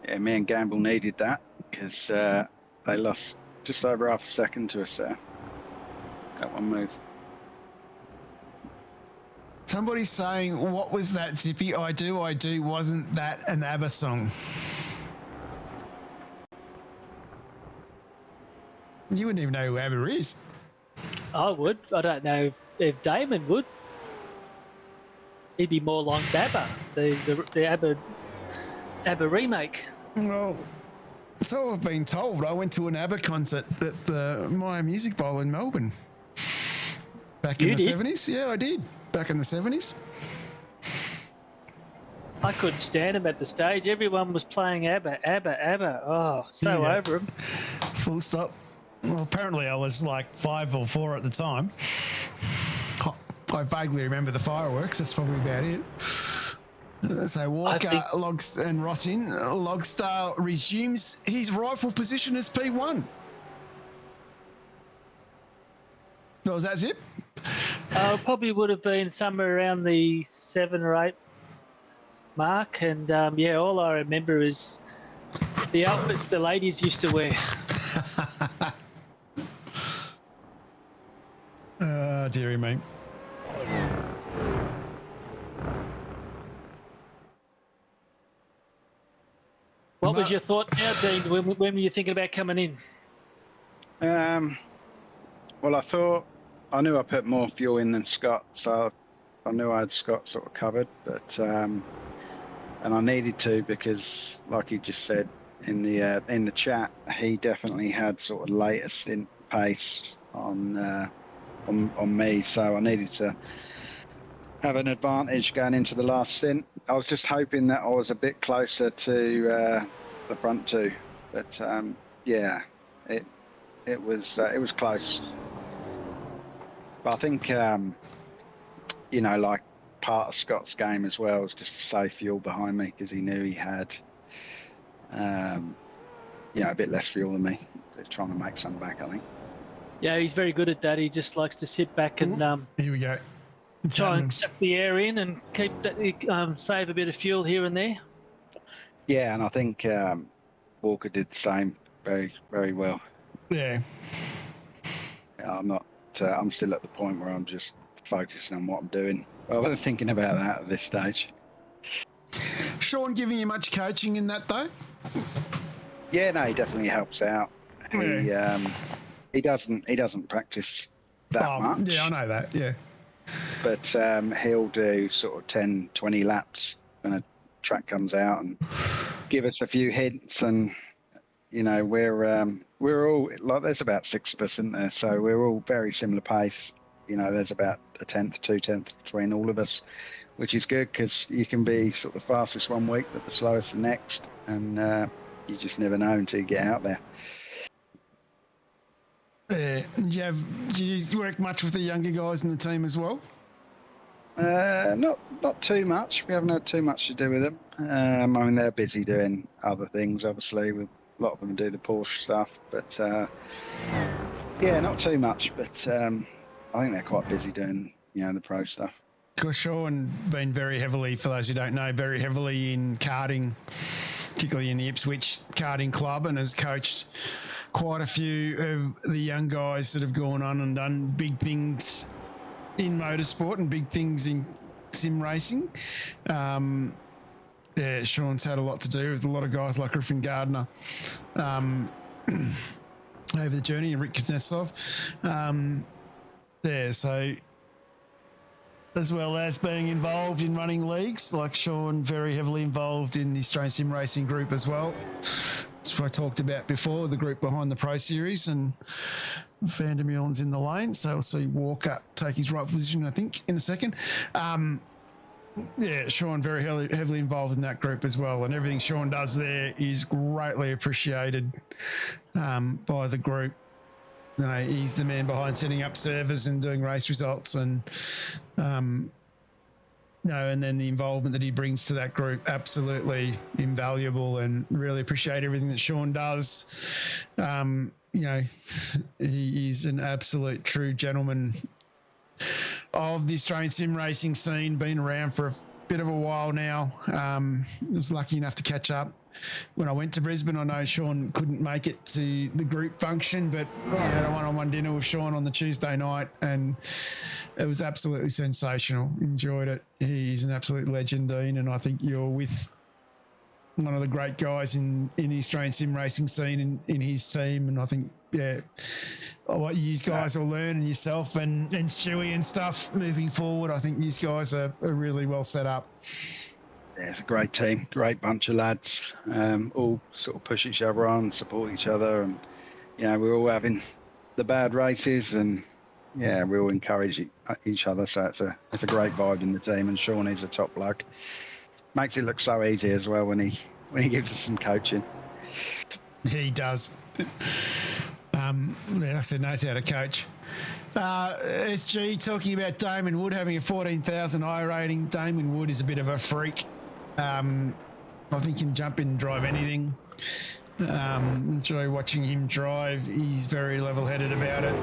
Yeah, me and Gamble needed that because they lost just over half a second to us there. That one move. Somebody's saying, what was that, Zippy? I do. Wasn't that an ABBA song? You wouldn't even know who ABBA is. I would. I don't know if Damon would. He'd be more like ABBA, the ABBA remake. Well, so I've been told. I went to an ABBA concert at the Myer Music Bowl in Melbourne. Back in the 70s? Yeah, I did. Back in the 70s. I couldn't stand him at the stage. Everyone was playing ABBA. Oh, so over him. Full stop. Well, apparently I was like 5 or 4 at the time. I vaguely remember the fireworks. That's probably about it. So Walker, and Ross in. Logstar resumes his rightful position as P1. Well, that's it. Probably would have been somewhere around the 7 or 8 mark, and all I remember is the outfits the ladies used to wear. Dearie me. What was your thought now, Dean? When were you thinking about coming in? Well, I knew I put more fuel in than Scott, so I knew I had Scott sort of covered, but and I needed to because, like you just said in the chat, he definitely had sort of latest in pace on me, so I needed to have an advantage going into the last stint. I was just hoping that I was a bit closer to the front two, but it was close. But I think like part of Scott's game as well was just to save fuel behind me because he knew he had a bit less fuel than me. They're trying to make some back, I think. Yeah, he's very good at that. He just likes to sit back and here we go. Try and suck the air in and keep that, save a bit of fuel here and there. Yeah, and I think Walker did the same very, very well. Yeah. I'm still at the point where I'm just focusing on what I'm doing rather than thinking about that at this stage. Sean giving you much coaching in that though? Yeah, no, he definitely helps out. Yeah. He doesn't practice that much. Yeah, I know that, yeah. But he'll do sort of 10, 20 laps when a track comes out and give us a few hints, and we're all like, there's about 6 of us, isn't there? So we're all very similar pace. There's about a tenth, 2 tenths between all of us, which is good because you can be sort of the fastest one week but the slowest the next, and you just never know until you get out there. Do you work much with the younger guys in the team as well? Not too much. We haven't had too much to do with them. I mean, they're busy doing other things, obviously. With a lot of them do the Porsche stuff, but not too much. But I think they're quite busy doing the pro stuff. Because Sean been very heavily, for those who don't know, very heavily in karting, particularly in the Ipswich karting club, and has coached quite a few of the young guys that have gone on and done big things in motorsport and big things in sim racing. Sean's had a lot to do with a lot of guys like Griffin Gardner over the journey, and Rick Kuznetsov. So as well as being involved in running leagues, like Sean, very heavily involved in the Australian Sim Racing group as well. That's what I talked about before, the group behind the Pro Series, and Van der Meulen's in the lane, so we'll see Walker take his right position, I think, in a second. Sean very heavily involved in that group as well, and everything Sean does there is greatly appreciated by the group. He's the man behind setting up servers and doing race results, and and then the involvement that he brings to that group, absolutely invaluable, and really appreciate everything that Sean does. He is an absolute true gentleman of the Australian sim racing scene, been around for a bit of a while now. I was lucky enough to catch up when I went to Brisbane. I know Sean couldn't make it to the group function, but I had a one-on-one dinner with Sean on the Tuesday night, and it was absolutely sensational. Enjoyed it. He's an absolute legend, Dean, and I think you're with one of the great guys in the Australian sim racing scene in his team, and I think, what you guys will learn, and yourself and Stewie and stuff moving forward, I think these guys are really well set up. Yeah, it's a great team, great bunch of lads, all sort of push each other on, support each other, and we're all having the bad races, and we all encourage each other, so it's a great vibe in the team, and Sean is a top bloke. Makes it look so easy as well when he gives us some coaching. He does. Like I said, knows how to coach. SG talking about Damon Wood having a 14,000 I rating. Damon Wood is a bit of a freak. I think he can jump in and drive anything. Enjoy watching him drive. He's very level-headed about it.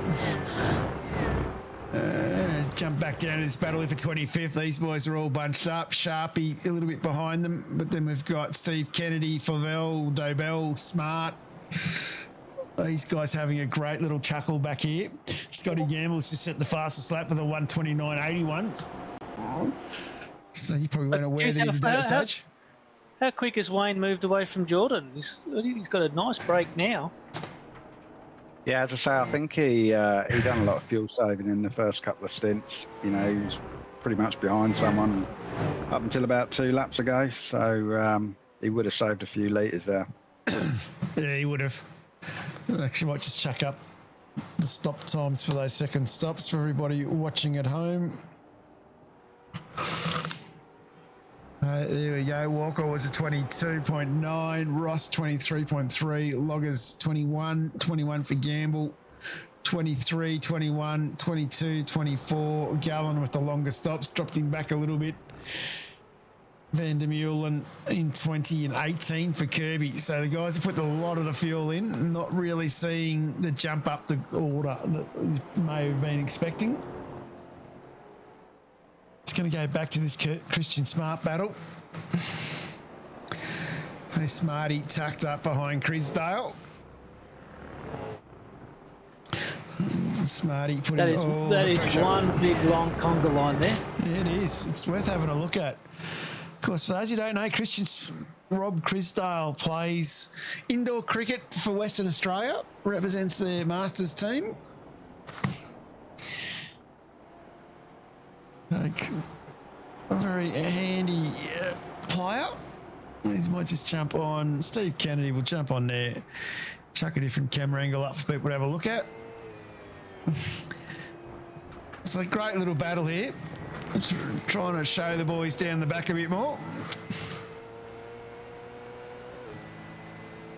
Jump back down to this battle for 25th. These boys are all bunched up. Sharpie a little bit behind them, but then we've got Steve Kennedy, Flavel, Dobell, Smart. These guys having a great little chuckle back here. Scotty Gamble's just set the fastest lap with a 1:29.81. So you probably weren't aware that he did that at stage. How quick has Wayne moved away from Jordan? He's got a nice break now. Yeah, as I say, I think he done a lot of fuel saving in the first couple of stints. He was pretty much behind someone up until about 2 laps ago, so he would have saved a few litres there. Yeah, he would have. Actually, might just chuck up the stop times for those second stops for everybody watching at home. There we go. Walker was a 22.9, Ross 23.3, Loggers 21 for Gamble, 23, 21, 22, 24. Gallen with the longer stops dropped him back a little bit. Van der Meulen in 20 and 18 for Kirby. So the guys have put a lot of the fuel in, not really seeing the jump up the order that you may have been expecting. Just going to go back to this Christian Smart battle. Hey, Smarty tucked up behind Crisdale. Smarty putting all that the is pressure. One big long conga line there. Yeah, it is. It's worth having a look at. Of course, for those who don't know, Rob Crisdale plays indoor cricket for Western Australia, represents the Masters team. A very handy player. These might just jump on. Steve Kennedy will jump on there, chuck a different camera angle up for people to have a look at. It's a great little battle here. Just trying to show the boys down the back a bit more.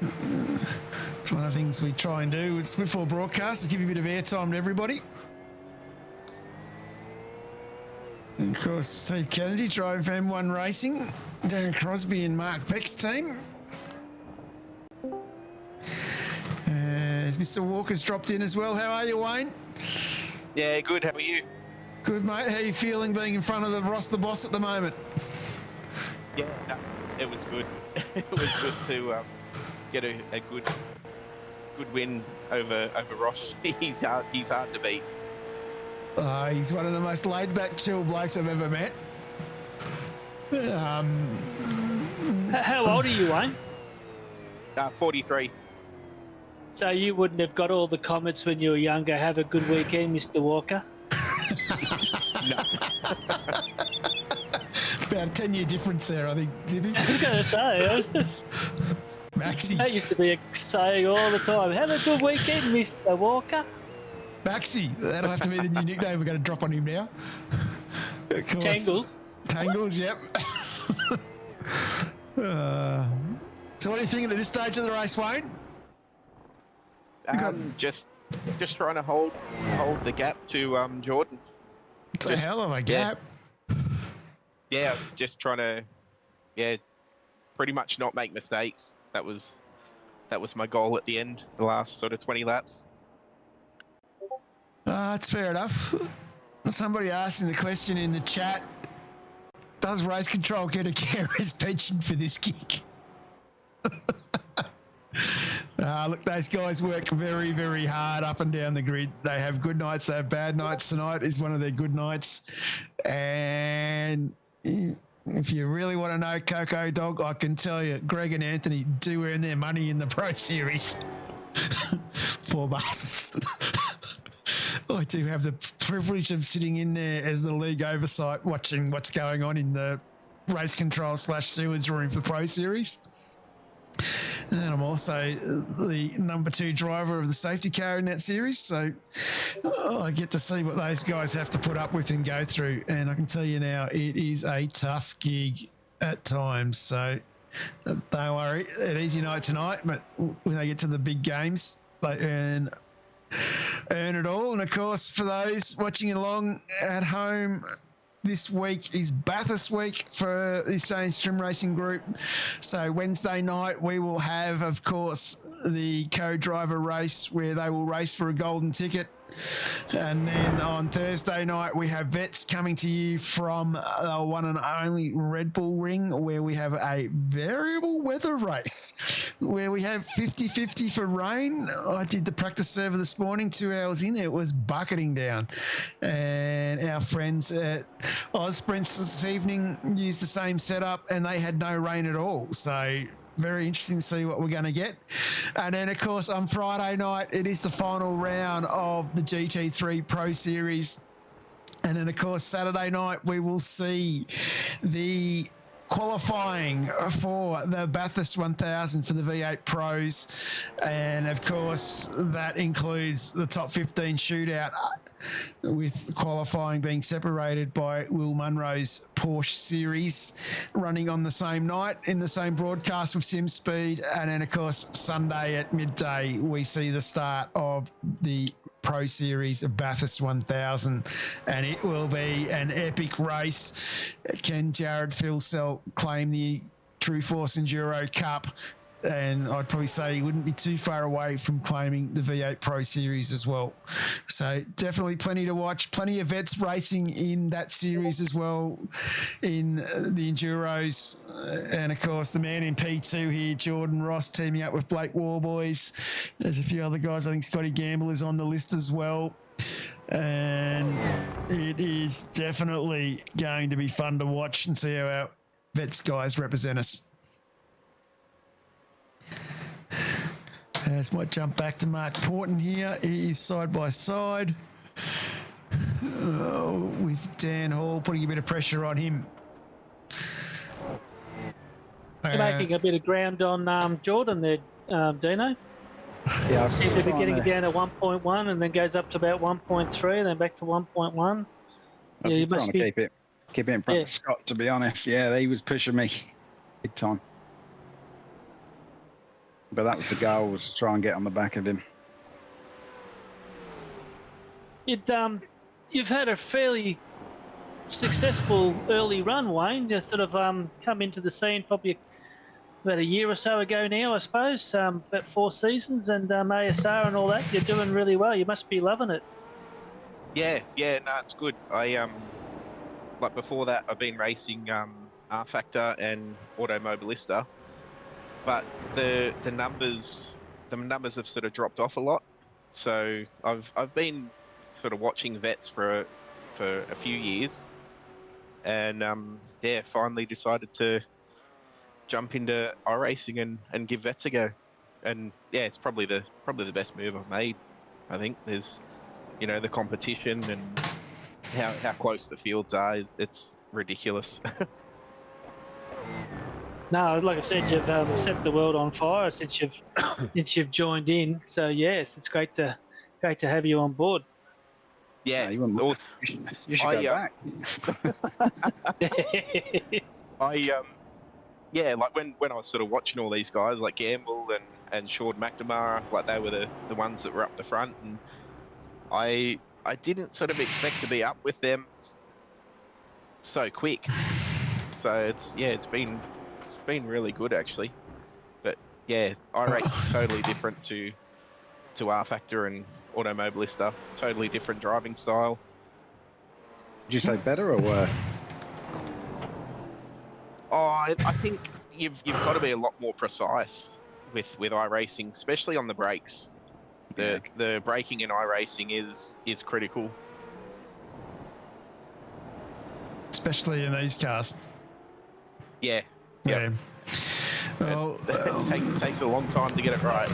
It's one of the things we try and do with before broadcast, is give you a bit of airtime to everybody. And of course, Steve Kennedy drove M1 Racing, Darren Crosby and Mark Peck's team. As Mr. Walker's dropped in as well. How are you, Wayne? Yeah, good. How are you? Good, mate. How are you feeling being in front of the Ross the Boss at the moment? Yeah, it was good. It was good to get a good win over Ross. He's hard to beat. He's one of the most laid-back, chill blokes I've ever met. How old are you, Wayne? 43. So you wouldn't have got all the comments when you were younger. Have a good weekend, Mr. Walker. No. It's about a 10-year difference there, I think, Zippy. I was going to say, Maxie. that used to be a saying all the time. Have a good weekend, Mr. Walker. Maxie. That'll have to be the new nickname we're going to drop on him now. Of course. Tangles. Tangles, yep. So what are you thinking at this stage of the race, Wayne? Just trying to hold the gap to Jordan. It's a hell of a gap. Yeah, just trying to, pretty much not make mistakes. That was my goal at the end, the last sort of 20 laps. That's fair enough. Somebody asking the question in the chat, does Race Control get a carer's pension for this kick? Look, those guys work very, very hard up and down the grid. They have good nights, they have bad nights. Tonight is one of their good nights. And if you really want to know Coco Dog, I can tell you, Greg and Anthony do earn their money in the Pro Series. Poor bastards. I do have the privilege of sitting in there as the league oversight, watching what's going on in the race control / stewards room for Pro Series. And I'm also the number 2 driver of the safety car in that series, so I get to see what those guys have to put up with and go through. And I can tell you now, it is a tough gig at times. So don't worry, an easy night tonight, but when they get to the big games, they earn it all. And of course, for those watching along at home, this week is Bathurst week for the Australian Stream Racing Group. So Wednesday night we will have, of course, the co-driver race where they will race for a golden ticket. And then on Thursday night we have vets coming to you from the one and only Red Bull Ring, where we have a variable weather race where we have 50-50 for rain. I did the practice server this morning, 2 hours in, it was bucketing down. And our friends at Ozsprints this evening used the same setup and they had no rain at all. So very interesting to see what we're going to get. And then, of course, on Friday night, it is the final round of the GT3 Pro Series. And then, of course, Saturday night, we will see the qualifying for the Bathurst 1000 for the V8 Pros. And, of course, that includes the top 15 shootout, with qualifying being separated by Will Munro's Porsche Series running on the same night in the same broadcast with Sim Speed. And then, of course, Sunday at midday, we see the start of the Pro Series of Bathurst 1000, and it will be an epic race. Can Jared Filsell claim the True Force Enduro Cup? And I'd probably say he wouldn't be too far away from claiming the V8 Pro Series as well. So definitely plenty to watch, plenty of vets racing in that series as well in the Enduros. And of course, the man in P2 here, Jordan Ross, teaming up with Blake Warboys. There's a few other guys. I think Scotty Gamble is on the list as well. And it is definitely going to be fun to watch and see how our vets guys represent us. As might jump back to Mark Porton here. He is side by side with Dan Hall, putting a bit of pressure on him. You're making a bit of ground on Jordan there, Dino. Yeah, Seems to be getting it down to 1.1 and then goes up to about 1.3 and then back to 1.1. I was just trying to keep it in front of Scott, to be honest. Yeah, he was pushing me big time. But that was the goal, was to try and get on the back of him. You've had a fairly successful early run, Wayne. You sort of come into the scene probably about a year or so ago now, I suppose. About 4 seasons and ASR and all that. You're doing really well. You must be loving it. Yeah, no, it's good. I like before that, I've been racing R Factor and Automobilista. But the numbers have sort of dropped off a lot. So I've been sort of watching vets for a few years, and finally decided to jump into iRacing and give vets a go. And yeah, it's probably the best move I've made. I think there's, the competition and how close the fields are. It's ridiculous. No, like I said, you've set the world on fire since you've joined in. So yes, it's great to have you on board. Yeah, you should go back. Like when I was sort of watching all these guys like Gamble and Sean McNamara, like they were the ones that were up the front, and I didn't sort of expect to be up with them so quick. So it's been really good actually. But yeah, iRacing is totally different to R Factor and Automobilista. Totally different driving style. Did you say better or worse? Oh, I think you've got to be a lot more precise with iRacing, especially on the brakes. The braking in iRacing is critical. Especially in these cars. Yeah. Yeah. Well, It takes a long time to get it right.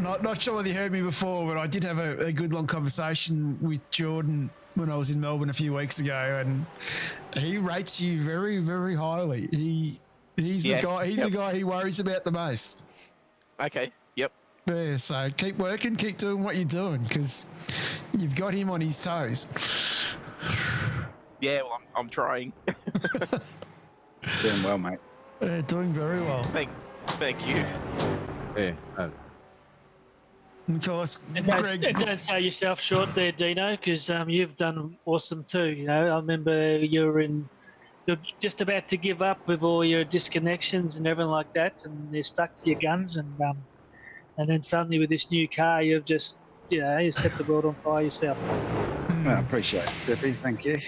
not sure whether you heard me before, but I did have a good long conversation with Jordan when I was in Melbourne a few weeks ago, and he rates you very, very highly. He's the guy. He's the guy he worries about the most. Okay. Yep. Yeah. So keep working, keep doing what you're doing, because you've got him on his toes. Yeah. Well, I'm trying. Doing well, mate. Doing very well. Thank you. Yeah. Of course, And Greg. don't sell yourself short there, Dino, because you've done awesome too. You know, I remember you're just about to give up with all your disconnections and everything like that, and you're stuck to your guns, and then suddenly with this new car, you've just you set the world on fire yourself. I appreciate it, Dippy. Thank you.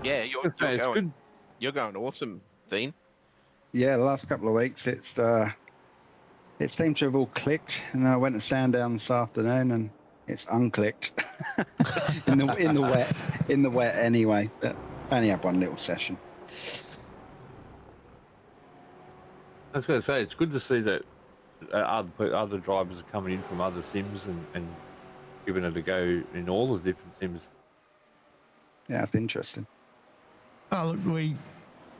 Yeah, you're going awesome, Dean. Yeah, the last couple of weeks, it seemed to have all clicked, and I went to Sandown this afternoon, and it's unclicked in the wet anyway. But I only had one little session. I was going to say, it's good to see that other drivers are coming in from other sims and giving it a go in all the different sims. Yeah, it's interesting. Oh, look, we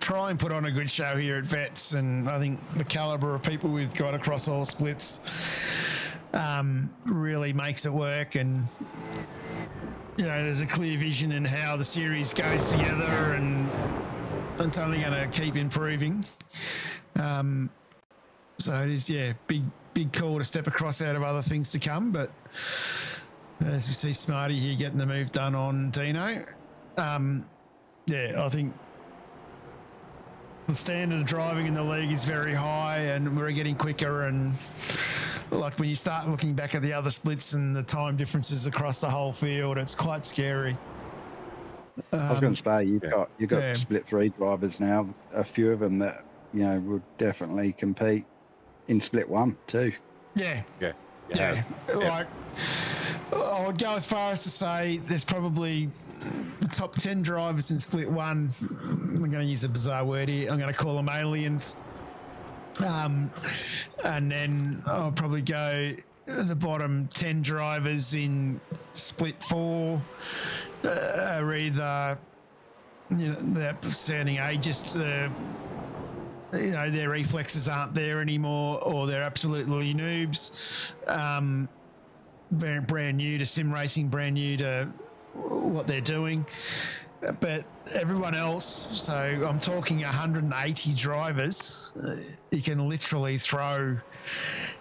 try and put on a good show here at Vets, and I think the calibre of people we've got across all splits really makes it work. And there's a clear vision in how the series goes together, and it's only going to keep improving. So it is, big call to step across out of other things to come. But as we see Smarty here getting the move done on Dino, I think the standard of driving in the league is very high, and we're getting quicker. And like when you start looking back at the other splits and the time differences across the whole field, it's quite scary. I was going to say you've got split 3 drivers now. A few of them that would definitely compete in split 1 too. Yeah. Like, I would go as far as to say there's probably the top 10 drivers in split 1. I'm going to use a bizarre word here. I'm going to call them aliens. And then I'll probably go the bottom 10 drivers in split 4 are either they're sounding ageist. Their reflexes aren't there anymore, or they're absolutely noobs. Brand new to sim racing, brand new to what they're doing. But everyone else, so I'm talking 180 drivers, you can literally throw,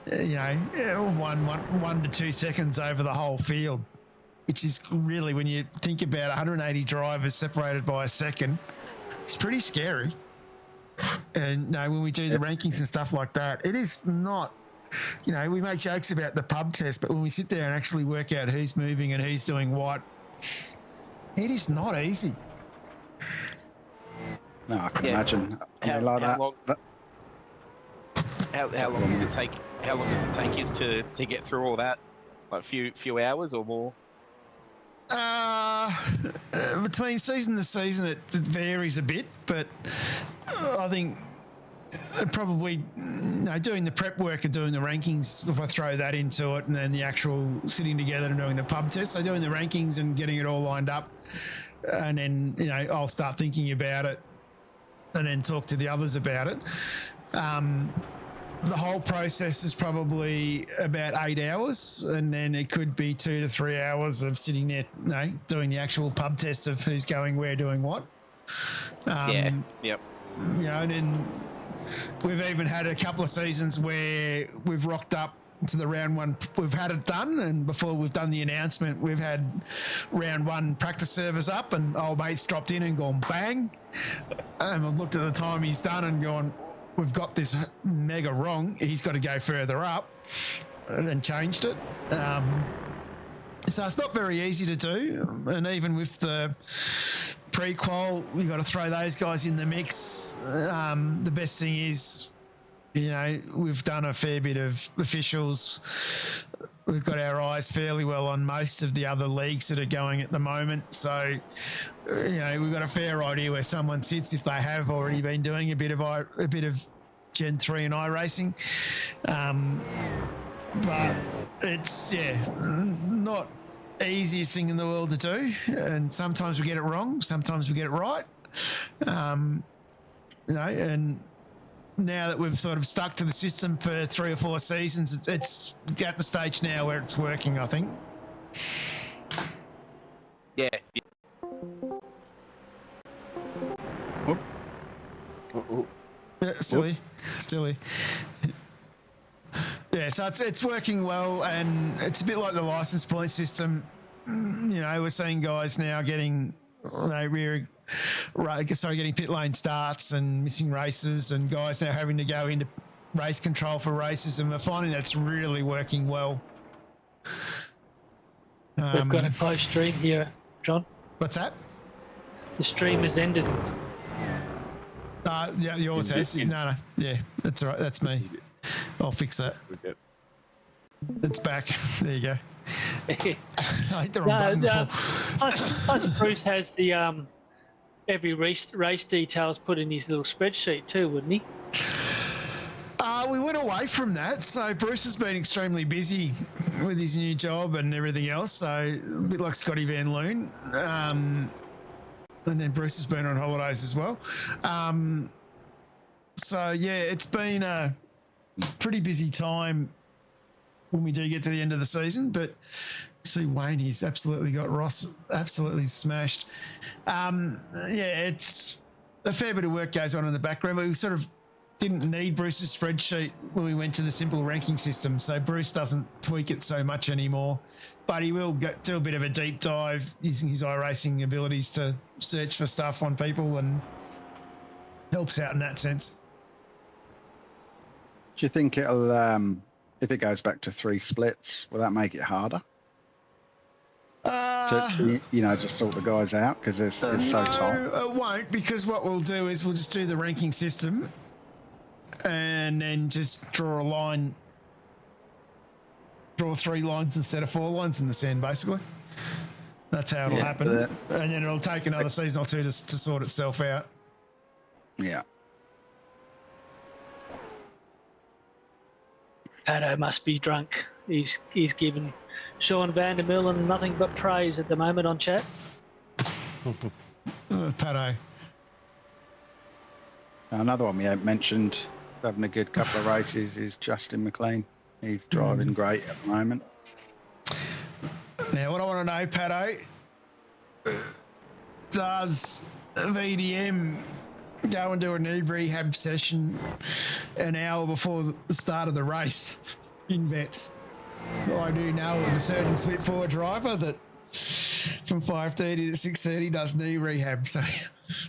1 to 2 seconds over the whole field, which is really, when you think about 180 drivers separated by a second, it's pretty scary. And when we do the rankings and stuff like that, it is not, we make jokes about the pub test, but when we sit there and actually work out who's moving and who's doing what, it is not easy. No, I can imagine. How long does it take? How long does it take you to get through all that? Like a few hours or more? Between season to season, it varies a bit, but I think probably doing the prep work and doing the rankings, if I throw that into it, and then the actual sitting together and doing the pub test, so doing the rankings and getting it all lined up, and then I'll start thinking about it and then talk to the others about it. The whole process is probably about 8 hours, and then it could be 2 to 3 hours of sitting there, doing the actual pub test of who's going where, doing what. Yep. And then we've even had a couple of seasons where we've rocked up to the round 1. We've had it done, and before we've done the announcement, we've had round 1 practice servers up, and old mate's dropped in and gone bang. And I've looked at the time he's done and gone, we've got this mega wrong. He's got to go further up, and changed it. So it's not very easy to do. And even with the pre-qual, you got to throw those guys in the mix. The best thing is, we've done a fair bit of officials. We've got our eyes fairly well on most of the other leagues that are going at the moment. So, we've got a fair idea where someone sits if they have already been doing a bit of Gen 3 and iRacing. But it's, not easiest thing in the world to do. And sometimes we get it wrong. Sometimes we get it right. And now that we've sort of stuck to the system for 3 or 4 seasons, it's at the stage now where it's working, I think. Yeah. Yeah, Stilly. Yeah, so it's working well, and it's a bit like the license point system. We're seeing guys now getting getting pit lane starts and missing races, and guys now having to go into race control for races, and we're finding that's really working well. We've got a close stream here, John. What's that? The stream has ended. Yeah, yours has. No, yeah, that's all right. That's me. I'll fix that. It's back. There you go. I hit the wrong button before. Plus Bruce has the every race details put in his little spreadsheet too, wouldn't he? We went away from that, so Bruce has been extremely busy with his new job and everything else, so a bit like Scotty Van Loon. And then Bruce has been on holidays as well. So, yeah, it's been a pretty busy time when we do get to the end of the season, but see Wayne, he's absolutely got Ross absolutely smashed. It's a fair bit of work goes on in the background, but we sort of didn't need Bruce's spreadsheet when we went to the simple ranking system, so Bruce doesn't tweak it so much anymore, but he will do a bit of a deep dive using his iRacing abilities to search for stuff on people and helps out in that sense. Do you think it'll, if it goes back to 3 splits, will that make it harder? To just sort the guys out because it's so tight? No, it won't, because what we'll do is we'll just do the ranking system and then just draw 3 lines instead of 4 lines in the sand, basically. That's how it'll happen. And then it'll take another season or 2 to sort itself out. Yeah. Pato must be drunk. He's given Sean Vandermeulen nothing but praise at the moment on chat. Pato. Another one we haven't mentioned, having a good couple of races, is Justin McLean. He's driving great at the moment. Now, what I want to know, Pato, does VDM go and do a knee rehab session an hour before the start of the race in vets? I do know of a certain split forward driver that from 5:30 to 6:30 does knee rehab, so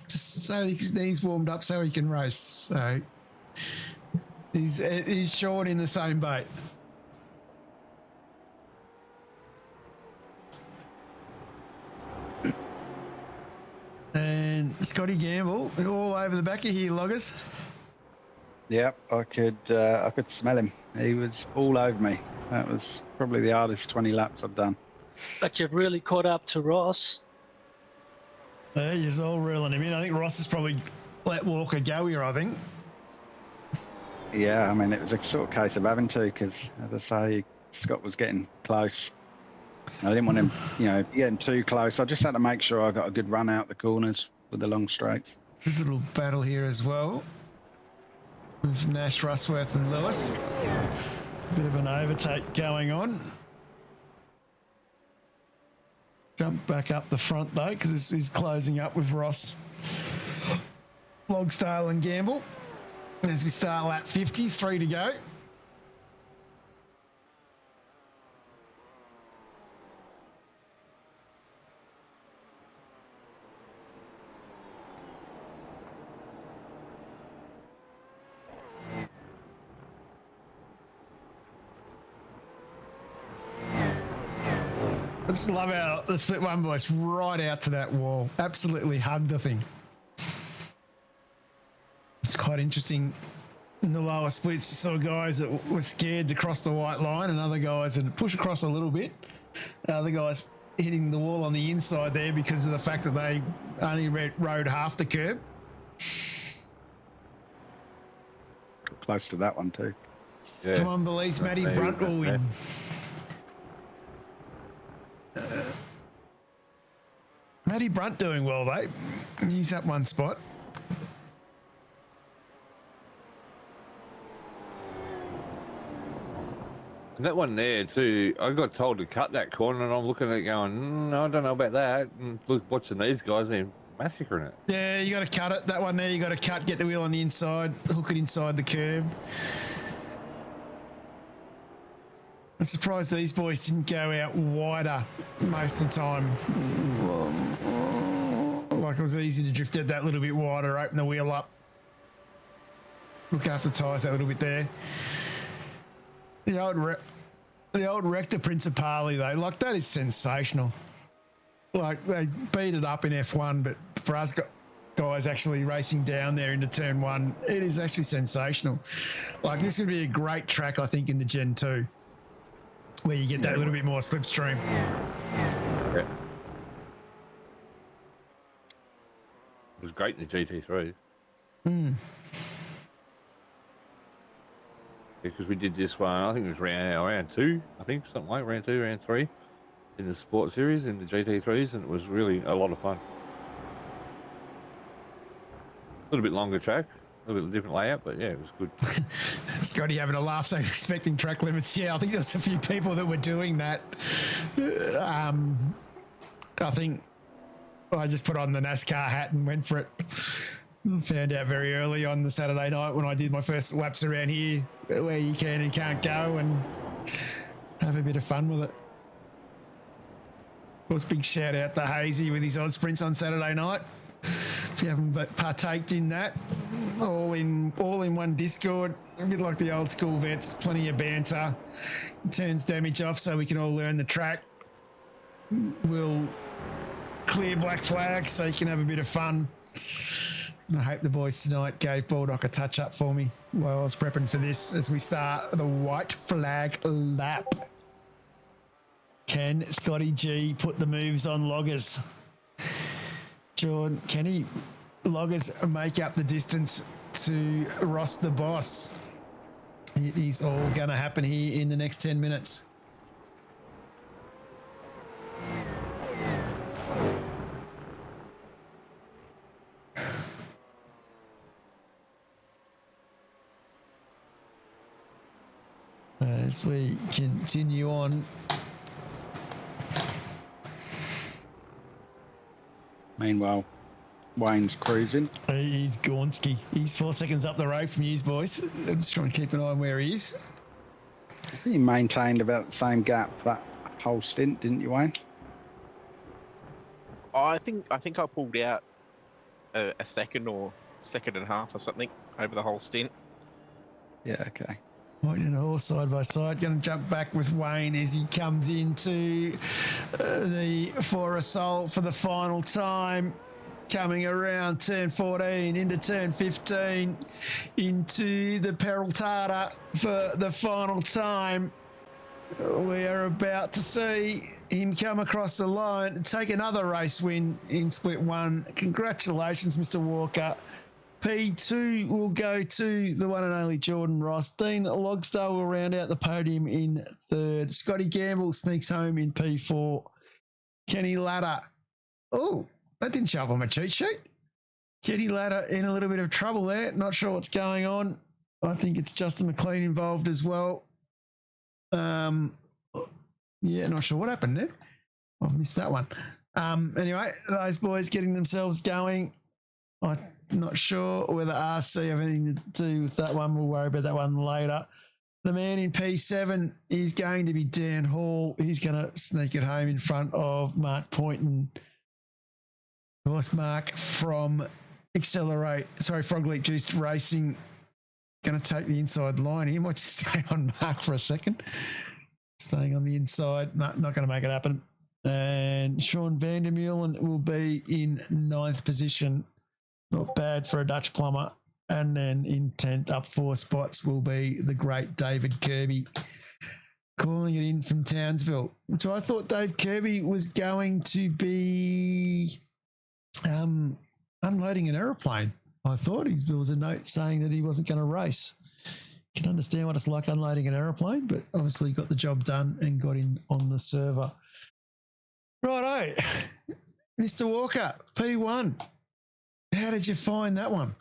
just so his knees warmed up so he can race. So he's short in the same boat. And Scotty Gamble all over the back of here, loggers. Yep, I could smell him. He was all over me. That was probably the hardest 20 laps I've done. But you've really caught up to Ross. He's all reeling him in. I think Ross has probably let Walker go here, I think. Yeah, I mean, it was a sort of case of having to, because, as I say, Scott was getting close. I didn't want him, getting too close. I just had to make sure I got a good run out the corners with the long straights. Good little battle here as well with Nash, Russworth and Lewis. Bit of an overtake going on. Jump back up the front though, because he's closing up with Ross, Logsdale and Gamble. As we start lap 50, 3 to go. just love how the split one boys right out to that wall. Absolutely hugged the thing. It's quite interesting. In the lower splits, you saw guys that were scared to cross the white line and other guys that push across a little bit. Other guys hitting the wall on the inside there because of the fact that they only rode half the curb. Close to that one too. Yeah. Come on, Belize, Matty Brunt will win. Matty Brunt doing well, though. He's up one spot. That one there too, I got told to cut that corner and I'm looking at it going, I don't know about that. And look, watching these guys, they're massacring it. Yeah, you got to cut it. That one there, you got to cut, get the wheel on the inside, hook it inside the curb. I'm surprised these boys didn't go out wider most of the time. Like it was easy to drift it that little bit wider, open the wheel up, look after the tyres that little bit there. The old Rector Principale though, like that is sensational. Like they beat it up in F1, but for us guys actually racing down there into turn one, it is actually sensational. Like this would be a great track, I think, in the Gen 2, where you get that little bit more slipstream. Yeah. It was great in the GT3. Because we did this one, I think it was round two, I think, something like round two, round three, in the Sport Series, in the GT3s, and it was really a lot of fun. A little bit longer track, a little bit different layout, but yeah, it was good. Scotty having a laugh, so expecting track limits. Yeah, I think there was a few people that were doing that. I think I just put on the NASCAR hat and went for it. Found out very early on the Saturday night when I did my first laps around here where you can and can't go and have a bit of fun with it. Of course, big shout out to Hazy with his odd sprints on Saturday night. If you haven't partaked in that, all in one Discord, a bit like the old school vets, plenty of banter, turns damage off so we can all learn the track. We'll clear black flags so you can have a bit of fun. I hope the boys tonight gave Baldock a touch-up for me while I was prepping for this as we start the white flag lap. Can Scotty G put the moves on Loggers? Jordan, can he Loggers make up the distance to Ross the Boss? It is all going to happen here in the next 10 minutes. As we continue on. Meanwhile, Wayne's cruising. He's Gornsky. He's 4 seconds up the road from you boys. I'm just trying to keep an eye on where he is. I think you maintained about the same gap that whole stint, didn't you, Wayne? I think I pulled out a second or second and a half or something over the whole stint. Yeah, okay. White and horse side by side. Going to jump back with Wayne as he comes into the For a Soul for the final time. Coming around turn 14 into turn 15 into the Peraltada for the final time. We are about to see him come across the line and take another race win in split one. Congratulations, Mr. Walker. P2 will go to the one and only Jordan Ross. Dean Logsdale will round out the podium in third. Scotty Gamble sneaks home in P4. Kenny Ladder. Oh, that didn't show up on my cheat sheet. Kenny Ladder in a little bit of trouble there. Not sure what's going on. I think it's Justin McLean involved as well. Yeah, not sure what happened there. I've missed that one. Anyway, those boys getting themselves going. I'm not sure whether RC have anything to do with that one. We'll worry about that one later. The man in P7 is going to be Dan Hall. He's going to sneak it home in front of Mark Poynton. Of course, Mark from Frog Leap Juice Racing, going to take the inside line here. Might just stay on Mark for a second. Staying on the inside. No, not going to make it happen. And Sean Vandermeulen will be in 9th position. Not bad for a Dutch plumber. And then in 10th, up 4 spots, will be the great David Kirby, calling it in from Townsville. So I thought Dave Kirby was going to be unloading an aeroplane. I thought there was a note saying that he wasn't going to race. Can understand what it's like unloading an aeroplane, but obviously got the job done and got in on the server. Righto, Mr. Walker, P1. How did you find that one?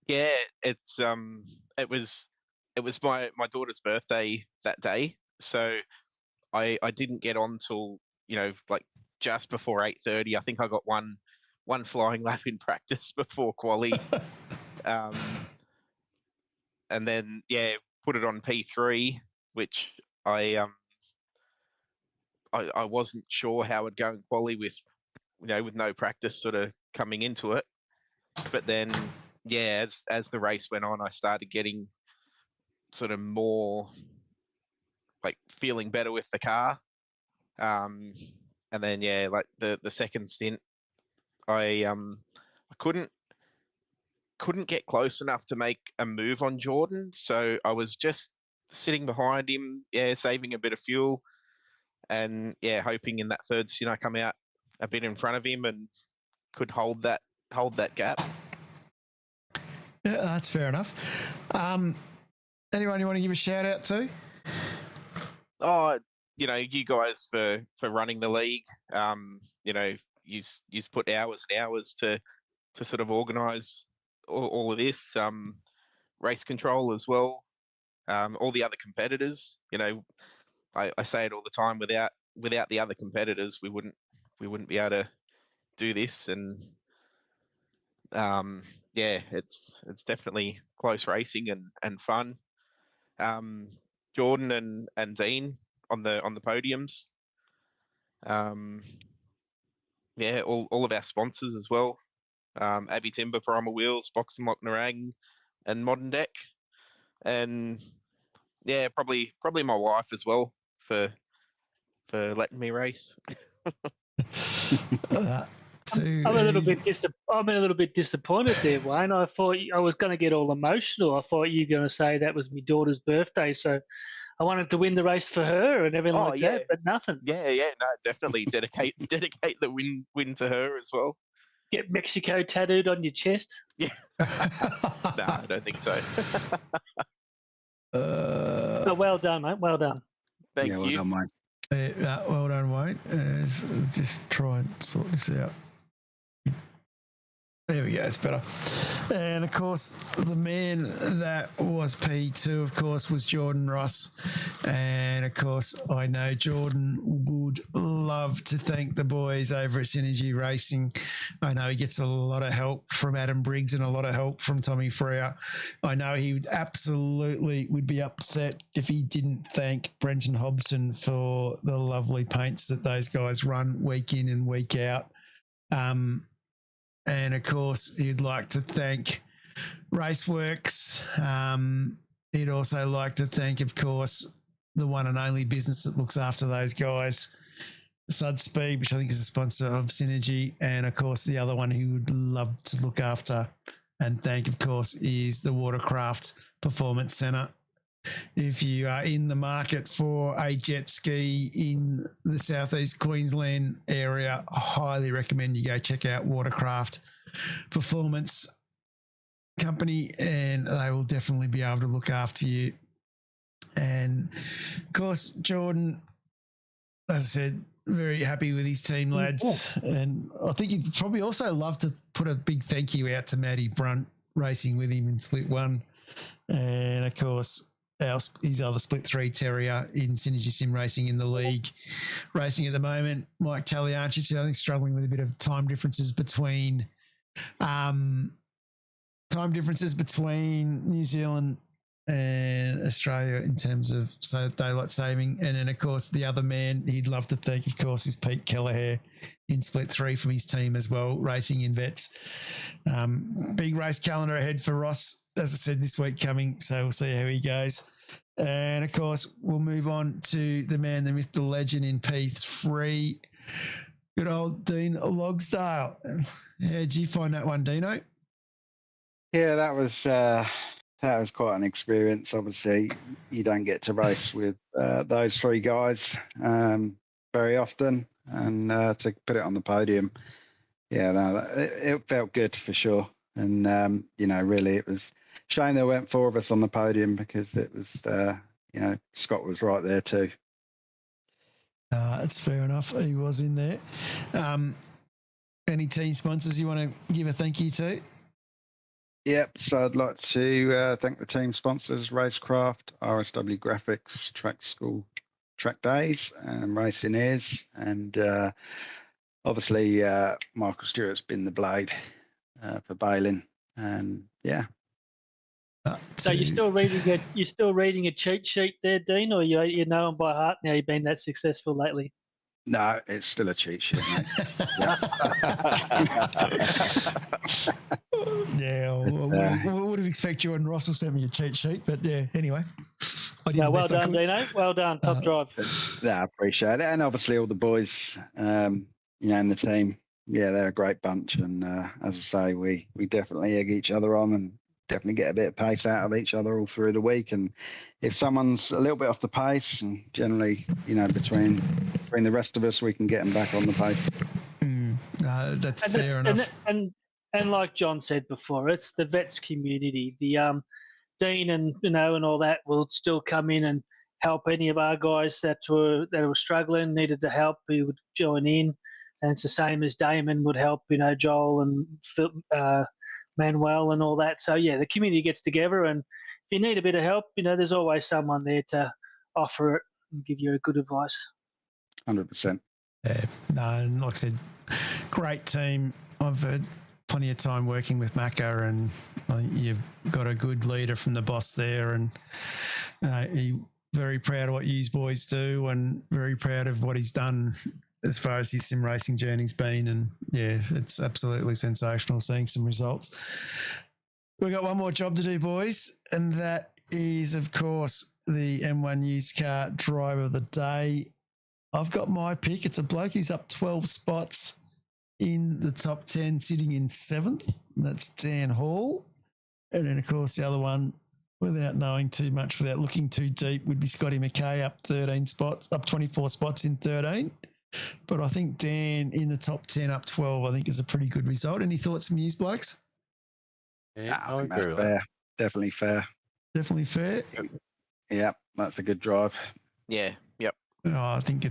Yeah, it was my daughter's birthday that day, so I didn't get on till like just before 8:30. I think I got one flying lap in practice before quali, and then put it on P3, which I wasn't sure how it'd go in quali with with no practice sort of coming into it, but then as the race went on, I started getting sort of more like feeling better with the car, and then like the second stint, I couldn't get close enough to make a move on Jordan, so I was just sitting behind him, saving a bit of fuel, and hoping in that third stint I come out a bit in front of him and could hold that gap. Yeah, that's fair enough. Anyone you want to give a shout out to? Oh, you guys for running the league. You put hours and hours to sort of organise all of this. Race control as well. All the other competitors. I say it all the time. Without the other competitors, we wouldn't be able to do this. And it's definitely close racing and fun. Jordan and Dean on the podiums. All of our sponsors as well. Abbey Timber, Primal Wheels, Box and Lock Narang, and Modern Deck, and probably my wife as well for letting me race. I'm a little bit disappointed there, Wayne. I thought I was going to get all emotional. I thought you were going to say that was my daughter's birthday, so I wanted to win the race for her and everything like that, but nothing. No, definitely dedicate the win to her as well. Get Mexico tattooed on your chest? Yeah. No, I don't think so. But well done, mate. Well done. Thank you. Well done, mate. Well done, Wayne. Just try and sort this out. There we go, it's better. And of course, the man that was P2, of course, was Jordan Ross. And of course, I know Jordan would love to thank the boys over at Synergy Racing. I know he gets a lot of help from Adam Briggs and a lot of help from Tommy Freer. I know he would be upset if he didn't thank Brenton Hobson for the lovely paints that those guys run week in and week out. And, of course, he'd like to thank Raceworks. He'd also like to thank, of course, the one and only business that looks after those guys, Sud Speed, which I think is a sponsor of Synergy. And, of course, the other one he would love to look after and thank, of course, is the RaceKraft Performance Centre. If you are in the market for a jet ski in the southeast Queensland area, I highly recommend you go check out RaceKraft Performance Company, and they will definitely be able to look after you. And, of course, Jordan, as I said, very happy with his team, lads. Yeah. And I think he'd probably also love to put a big thank you out to Matty Brunt, racing with him in Split 1. And, of course, his other Split 3 terrier in Synergy Sim Racing in the league, racing at the moment. Mike Taliancic, I think, struggling with a bit of time differences between New Zealand and Australia in terms of daylight saving. And then, of course, the other man he'd love to thank, of course, is Pete Kelleher in Split 3 from his team as well, racing in Vets. Big race calendar ahead for Ross, as I said, this week coming, so we'll see how he goes. And, of course, we'll move on to the man, the myth, the legend in P3. Good old Dean Logsdale. How did you find that one, Dino? Yeah, that was quite an experience. Obviously, you don't get to race with those three guys very often, and to put it on the podium, yeah, no, it felt good for sure. And really, it was a shame there weren't four of us on the podium, because it was, Scott was right there too. It's fair enough. He was in there. Any team sponsors you want to give a thank you to? Yep, so I'd like to thank the team sponsors, RaceKraft, RSW Graphics, Track School, Track Days, and Racing Ears, and obviously Michael Stewart's been the blade for bailing, and yeah. So you're still reading a cheat sheet there, Dean, or you know him by heart now? You've been that successful lately. No, it's still a cheat sheet, mate. Yeah, we would have expected you and Ross will send me a cheat sheet, but yeah, anyway. Well done, Dino. Well done. Top drive. Yeah, I appreciate it. And obviously all the boys, in the team, yeah, they're a great bunch. And as I say, we definitely egg each other on and definitely get a bit of pace out of each other all through the week. And if someone's a little bit off the pace, and generally, between the rest of us, we can get them back on the pace. That's fair enough. And like John said before, it's the vets community. The Dean and all that will still come in and help any of our guys that were struggling, needed the help. He would join in, and it's the same as Damon would help. Joel and Phil, Manuel and all that. So yeah, the community gets together, and if you need a bit of help, there's always someone there to offer it and give you a good advice. 100%. Yeah, no, and like I said, great team. I've had plenty of time working with Macca, and I think you've got a good leader from the boss there, and he's very proud of what you boys do, and very proud of what he's done as far as his sim racing journey's been. And yeah, it's absolutely sensational seeing some results. We've got one more job to do, boys, and that is, of course, the M1 used car driver of the day. I've got my pick. It's a bloke who's up 12 spots in the top 10, sitting in 7th. That's Dan Hall. And then, of course, the other one, without knowing too much, without looking too deep, would be Scotty McKay, up 24 spots in 13. But I think Dan in the top 10, up 12, I think is a pretty good result. Any thoughts from you blokes? Yeah, I think that's fair. Definitely fair. Definitely fair? Yeah, that's a good drive. Yeah, yep. I think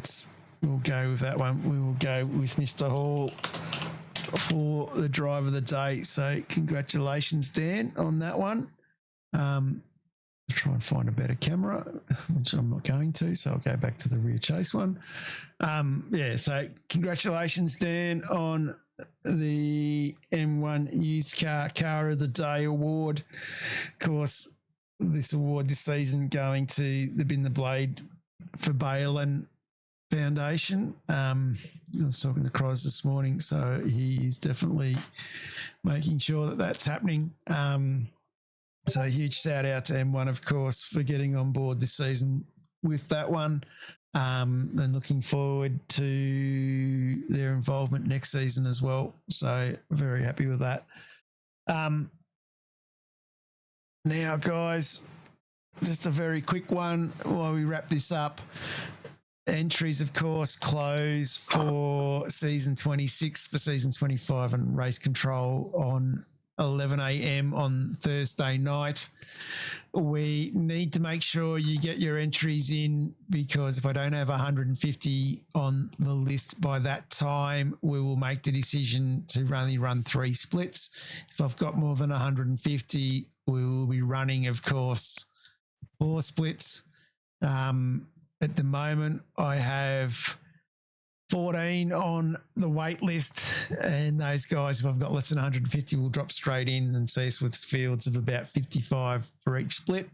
we'll go with that one. We will go with Mr. Hall for the drive of the day. So congratulations, Dan, on that one. I'll try and find a better camera, which I'm not going to, so I'll go back to the rear chase one. So congratulations, Dan, on the M1 Used Car of the Day award. Of course, this award this season going to the Bin the Blade for Balin Foundation. I was talking to Cross this morning, so he is definitely making sure that that's happening. So a huge shout out to M1, of course, for getting on board this season with that one, and looking forward to their involvement next season as well. So very happy with that. Now, guys, just a very quick one while we wrap this up. Entries, of course, close for season 26, for season 25 and race control on 11 a.m. on Thursday night. We need to make sure you get your entries in, because if I don't have 150 on the list by that time, we will make the decision to only run 3 splits. If I've got more than 150, we will be running, of course, 4 splits. At the moment, I have 14 on the wait list, and those guys, if I've got less than 150, will drop straight in and see us with fields of about 55 for each split.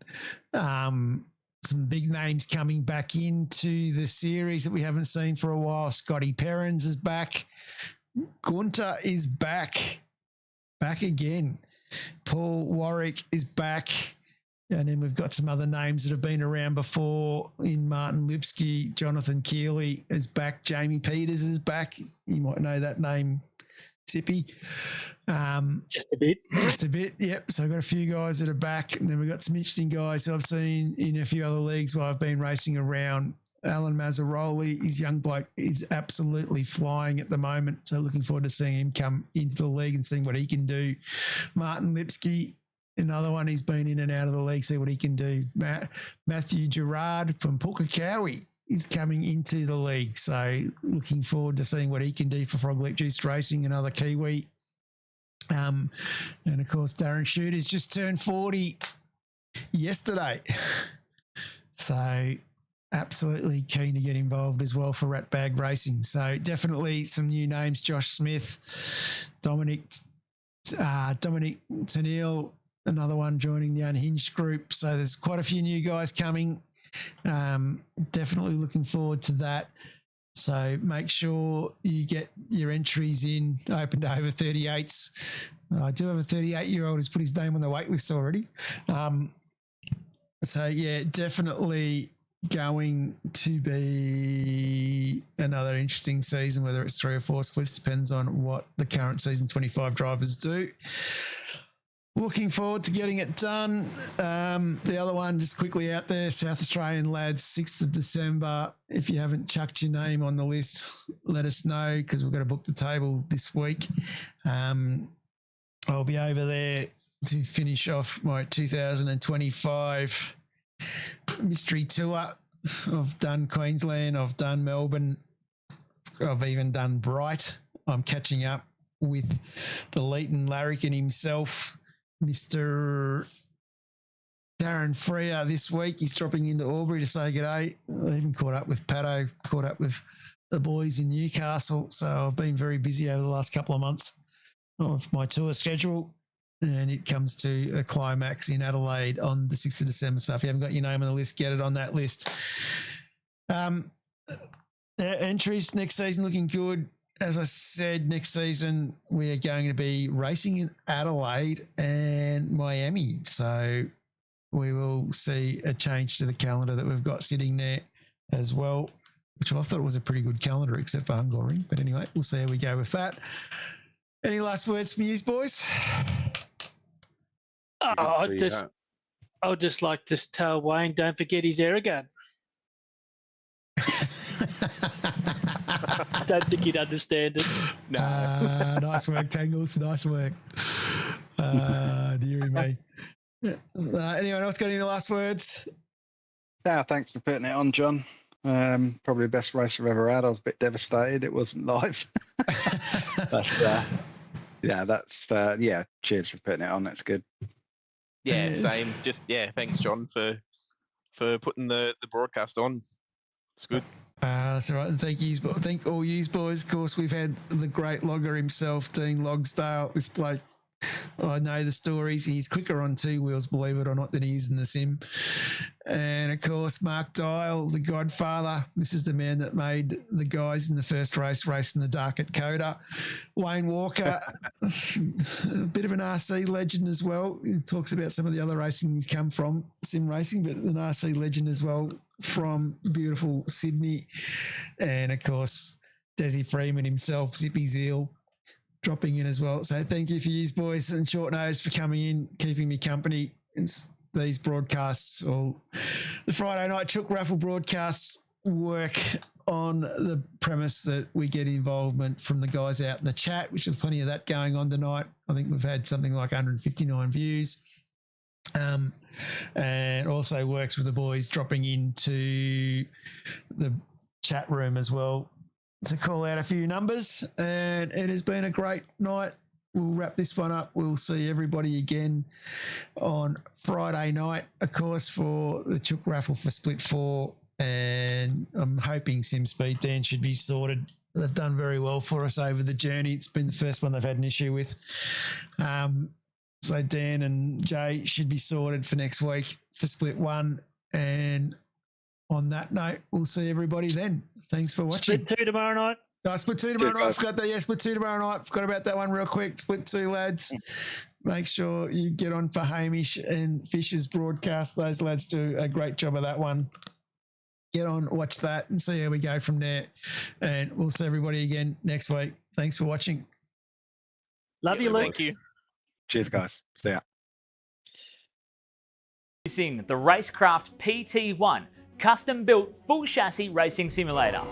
Some big names coming back into the series that we haven't seen for a while. Scotty Perrins is back. Gunter is back again. Paul Warwick is back. And then we've got some other names that have been around before in Martin Lipsky. Jonathan Keeley is back. Jamie Peters is back. You might know that name, Sippy. Just a bit. Just a bit, yep. So I've got a few guys that are back. And then we've got some interesting guys that I've seen in a few other leagues while I've been racing around. Alan Mazzaroli, his young bloke, is absolutely flying at the moment. So looking forward to seeing him come into the league and seeing what he can do. Martin Lipsky, another one, he's been in and out of the league, see what he can do. Matthew Gerard from Pukekohe is coming into the league. So looking forward to seeing what he can do for Frog Leap Juice Racing, another Kiwi. And of course, Darren Shooter's just turned 40 yesterday. So absolutely keen to get involved as well for Rat Bag Racing. So definitely some new names: Josh Smith, Dominic Tennille, another one joining the Unhinged group. So there's quite a few new guys coming. Definitely looking forward to that. So make sure you get your entries in. Open to over 38s. I do have a 38-year-old who's put his name on the wait list already. So yeah, definitely going to be another interesting season, whether it's 3 or 4 splits, depends on what the current season 25 drivers do. Looking forward to getting it done. The other one, just quickly out there, South Australian lads, 6th of December. If you haven't chucked your name on the list, let us know, because we've got to book the table this week. I'll be over there to finish off my 2025 mystery tour. I've done Queensland, I've done Melbourne, I've even done Bright. I'm catching up with the Leighton Larrikin himself, Mr. Darren Freer, this week. He's dropping into Albury to say g'day. I even caught up with Pato, caught up with the boys in Newcastle. So I've been very busy over the last couple of months of my tour schedule. And it comes to a climax in Adelaide on the 6th of December. So if you haven't got your name on the list, get it on that list. Entries next season looking good. As I said, next season we are going to be racing in Adelaide and Miami. So we will see a change to the calendar that we've got sitting there as well, which I thought was a pretty good calendar except for Hungaroring. But anyway, we'll see how we go with that. Any last words from you, boys? Oh, I would just like to tell Wayne, don't forget his aerogun. I don't think he'd understand it. No. Nice work, Tangles. Nice work. Dearie me. Anyone else got any last words? Yeah, thanks for putting it on, John. Probably the best race I've ever had. I was a bit devastated it wasn't live. But cheers for putting it on. That's good. Yeah, same. Just thanks, John, for putting the broadcast on. It's good. That's all right. Thank you. Thank all you boys. Of course, we've had the great logger himself, Dean Logsdale. This bloke, I know the stories. He's quicker on 2 wheels, believe it or not, than he is in the sim. And, of course, Mark Dial, the godfather. This is the man that made the guys in the first race in the dark at Coda. Wayne Walker, a bit of an RC legend as well. He talks about some of the other racing he's come from, sim racing, but an RC legend as well from beautiful Sydney. And, of course, Desi Freeman himself, Zippy Zeal, dropping in as well. So thank you for you boys and short notice for coming in, keeping me company. It's these broadcasts, or the Friday Night Chook Raffle broadcasts, work on the premise that we get involvement from the guys out in the chat, which is plenty of that going on tonight. I think we've had something like 159 views. And also works with the boys dropping into the chat room as well to call out a few numbers. And it has been a great night. We'll wrap this one up. We'll see everybody again on Friday night, of course, for the Chook Raffle for Split 4. And I'm hoping Sim Speed Dan should be sorted. They've done very well for us over the journey. It's been the first one they've had an issue with. So Dan and Jay should be sorted for next week for Split 1. And on that note, we'll see everybody then. Thanks for watching. Split 2 tomorrow night. Split 2 tomorrow night. Forgot that. Yeah, Split 2 tomorrow night. Forgot about that one real quick. Split 2, lads. Make sure you get on for Hamish and Fisher's broadcast. Those lads do a great job of that one. Get on, watch that, and see how we go from there. And we'll see everybody again next week. Thanks for watching. Love you, Luke. Thank you. Cheers, guys. See ya. Using the RaceKraft PT1 custom-built full chassis racing simulator.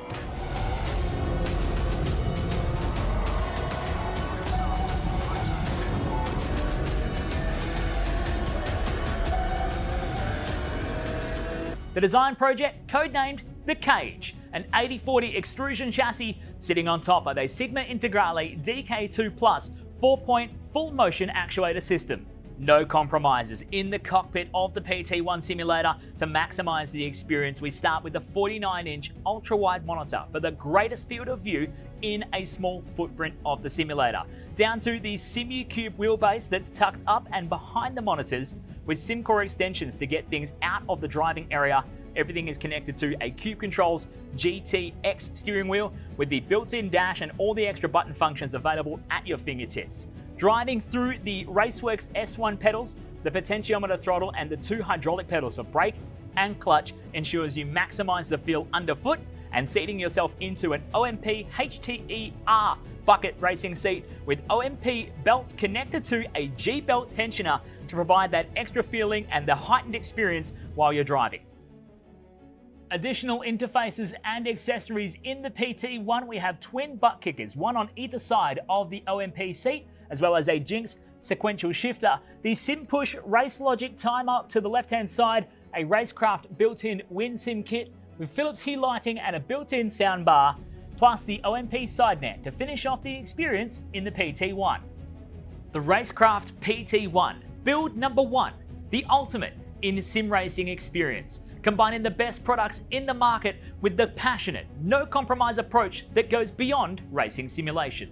The design project, codenamed The Cage, an 80/40 extrusion chassis sitting on top of a Sigma Integrale DK2 Plus 4-point full motion actuator system. No compromises in the cockpit of the PT1 simulator. To maximize the experience, we start with the 49-inch ultra-wide monitor for the greatest field of view in a small footprint of the simulator, down to the SimuCube wheelbase that's tucked up and behind the monitors with SimCore extensions to get things out of the driving area. Everything is connected to a Cube Controls GTX steering wheel with the built-in dash and all the extra button functions available at your fingertips. Driving through the Raceworks S1 pedals, the potentiometer throttle and the 2 hydraulic pedals for brake and clutch ensures you maximize the feel underfoot, and seating yourself into an OMP HTER bucket racing seat with OMP belts connected to a G-belt tensioner to provide that extra feeling and the heightened experience while you're driving. Additional interfaces and accessories in the PT1, we have twin butt kickers, one on either side of the OMP seat, as well as a Jinx sequential shifter, the SimPush Race Logic timer to the left-hand side, a RaceKraft built-in WinSim kit with Philips Hue lighting and a built-in soundbar, plus the OMP side net to finish off the experience in the PT1. The RaceKraft PT1, build number 1, the ultimate in sim racing experience, combining the best products in the market with the passionate, no compromise approach that goes beyond racing simulation.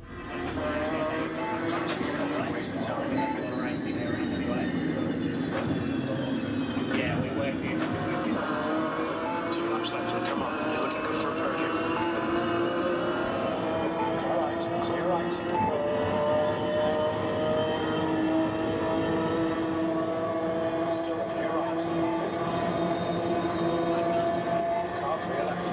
Yeah, we work here. 2 laps left, come on, you're looking good for a podium. Clear right. Still clear right. Car for your left.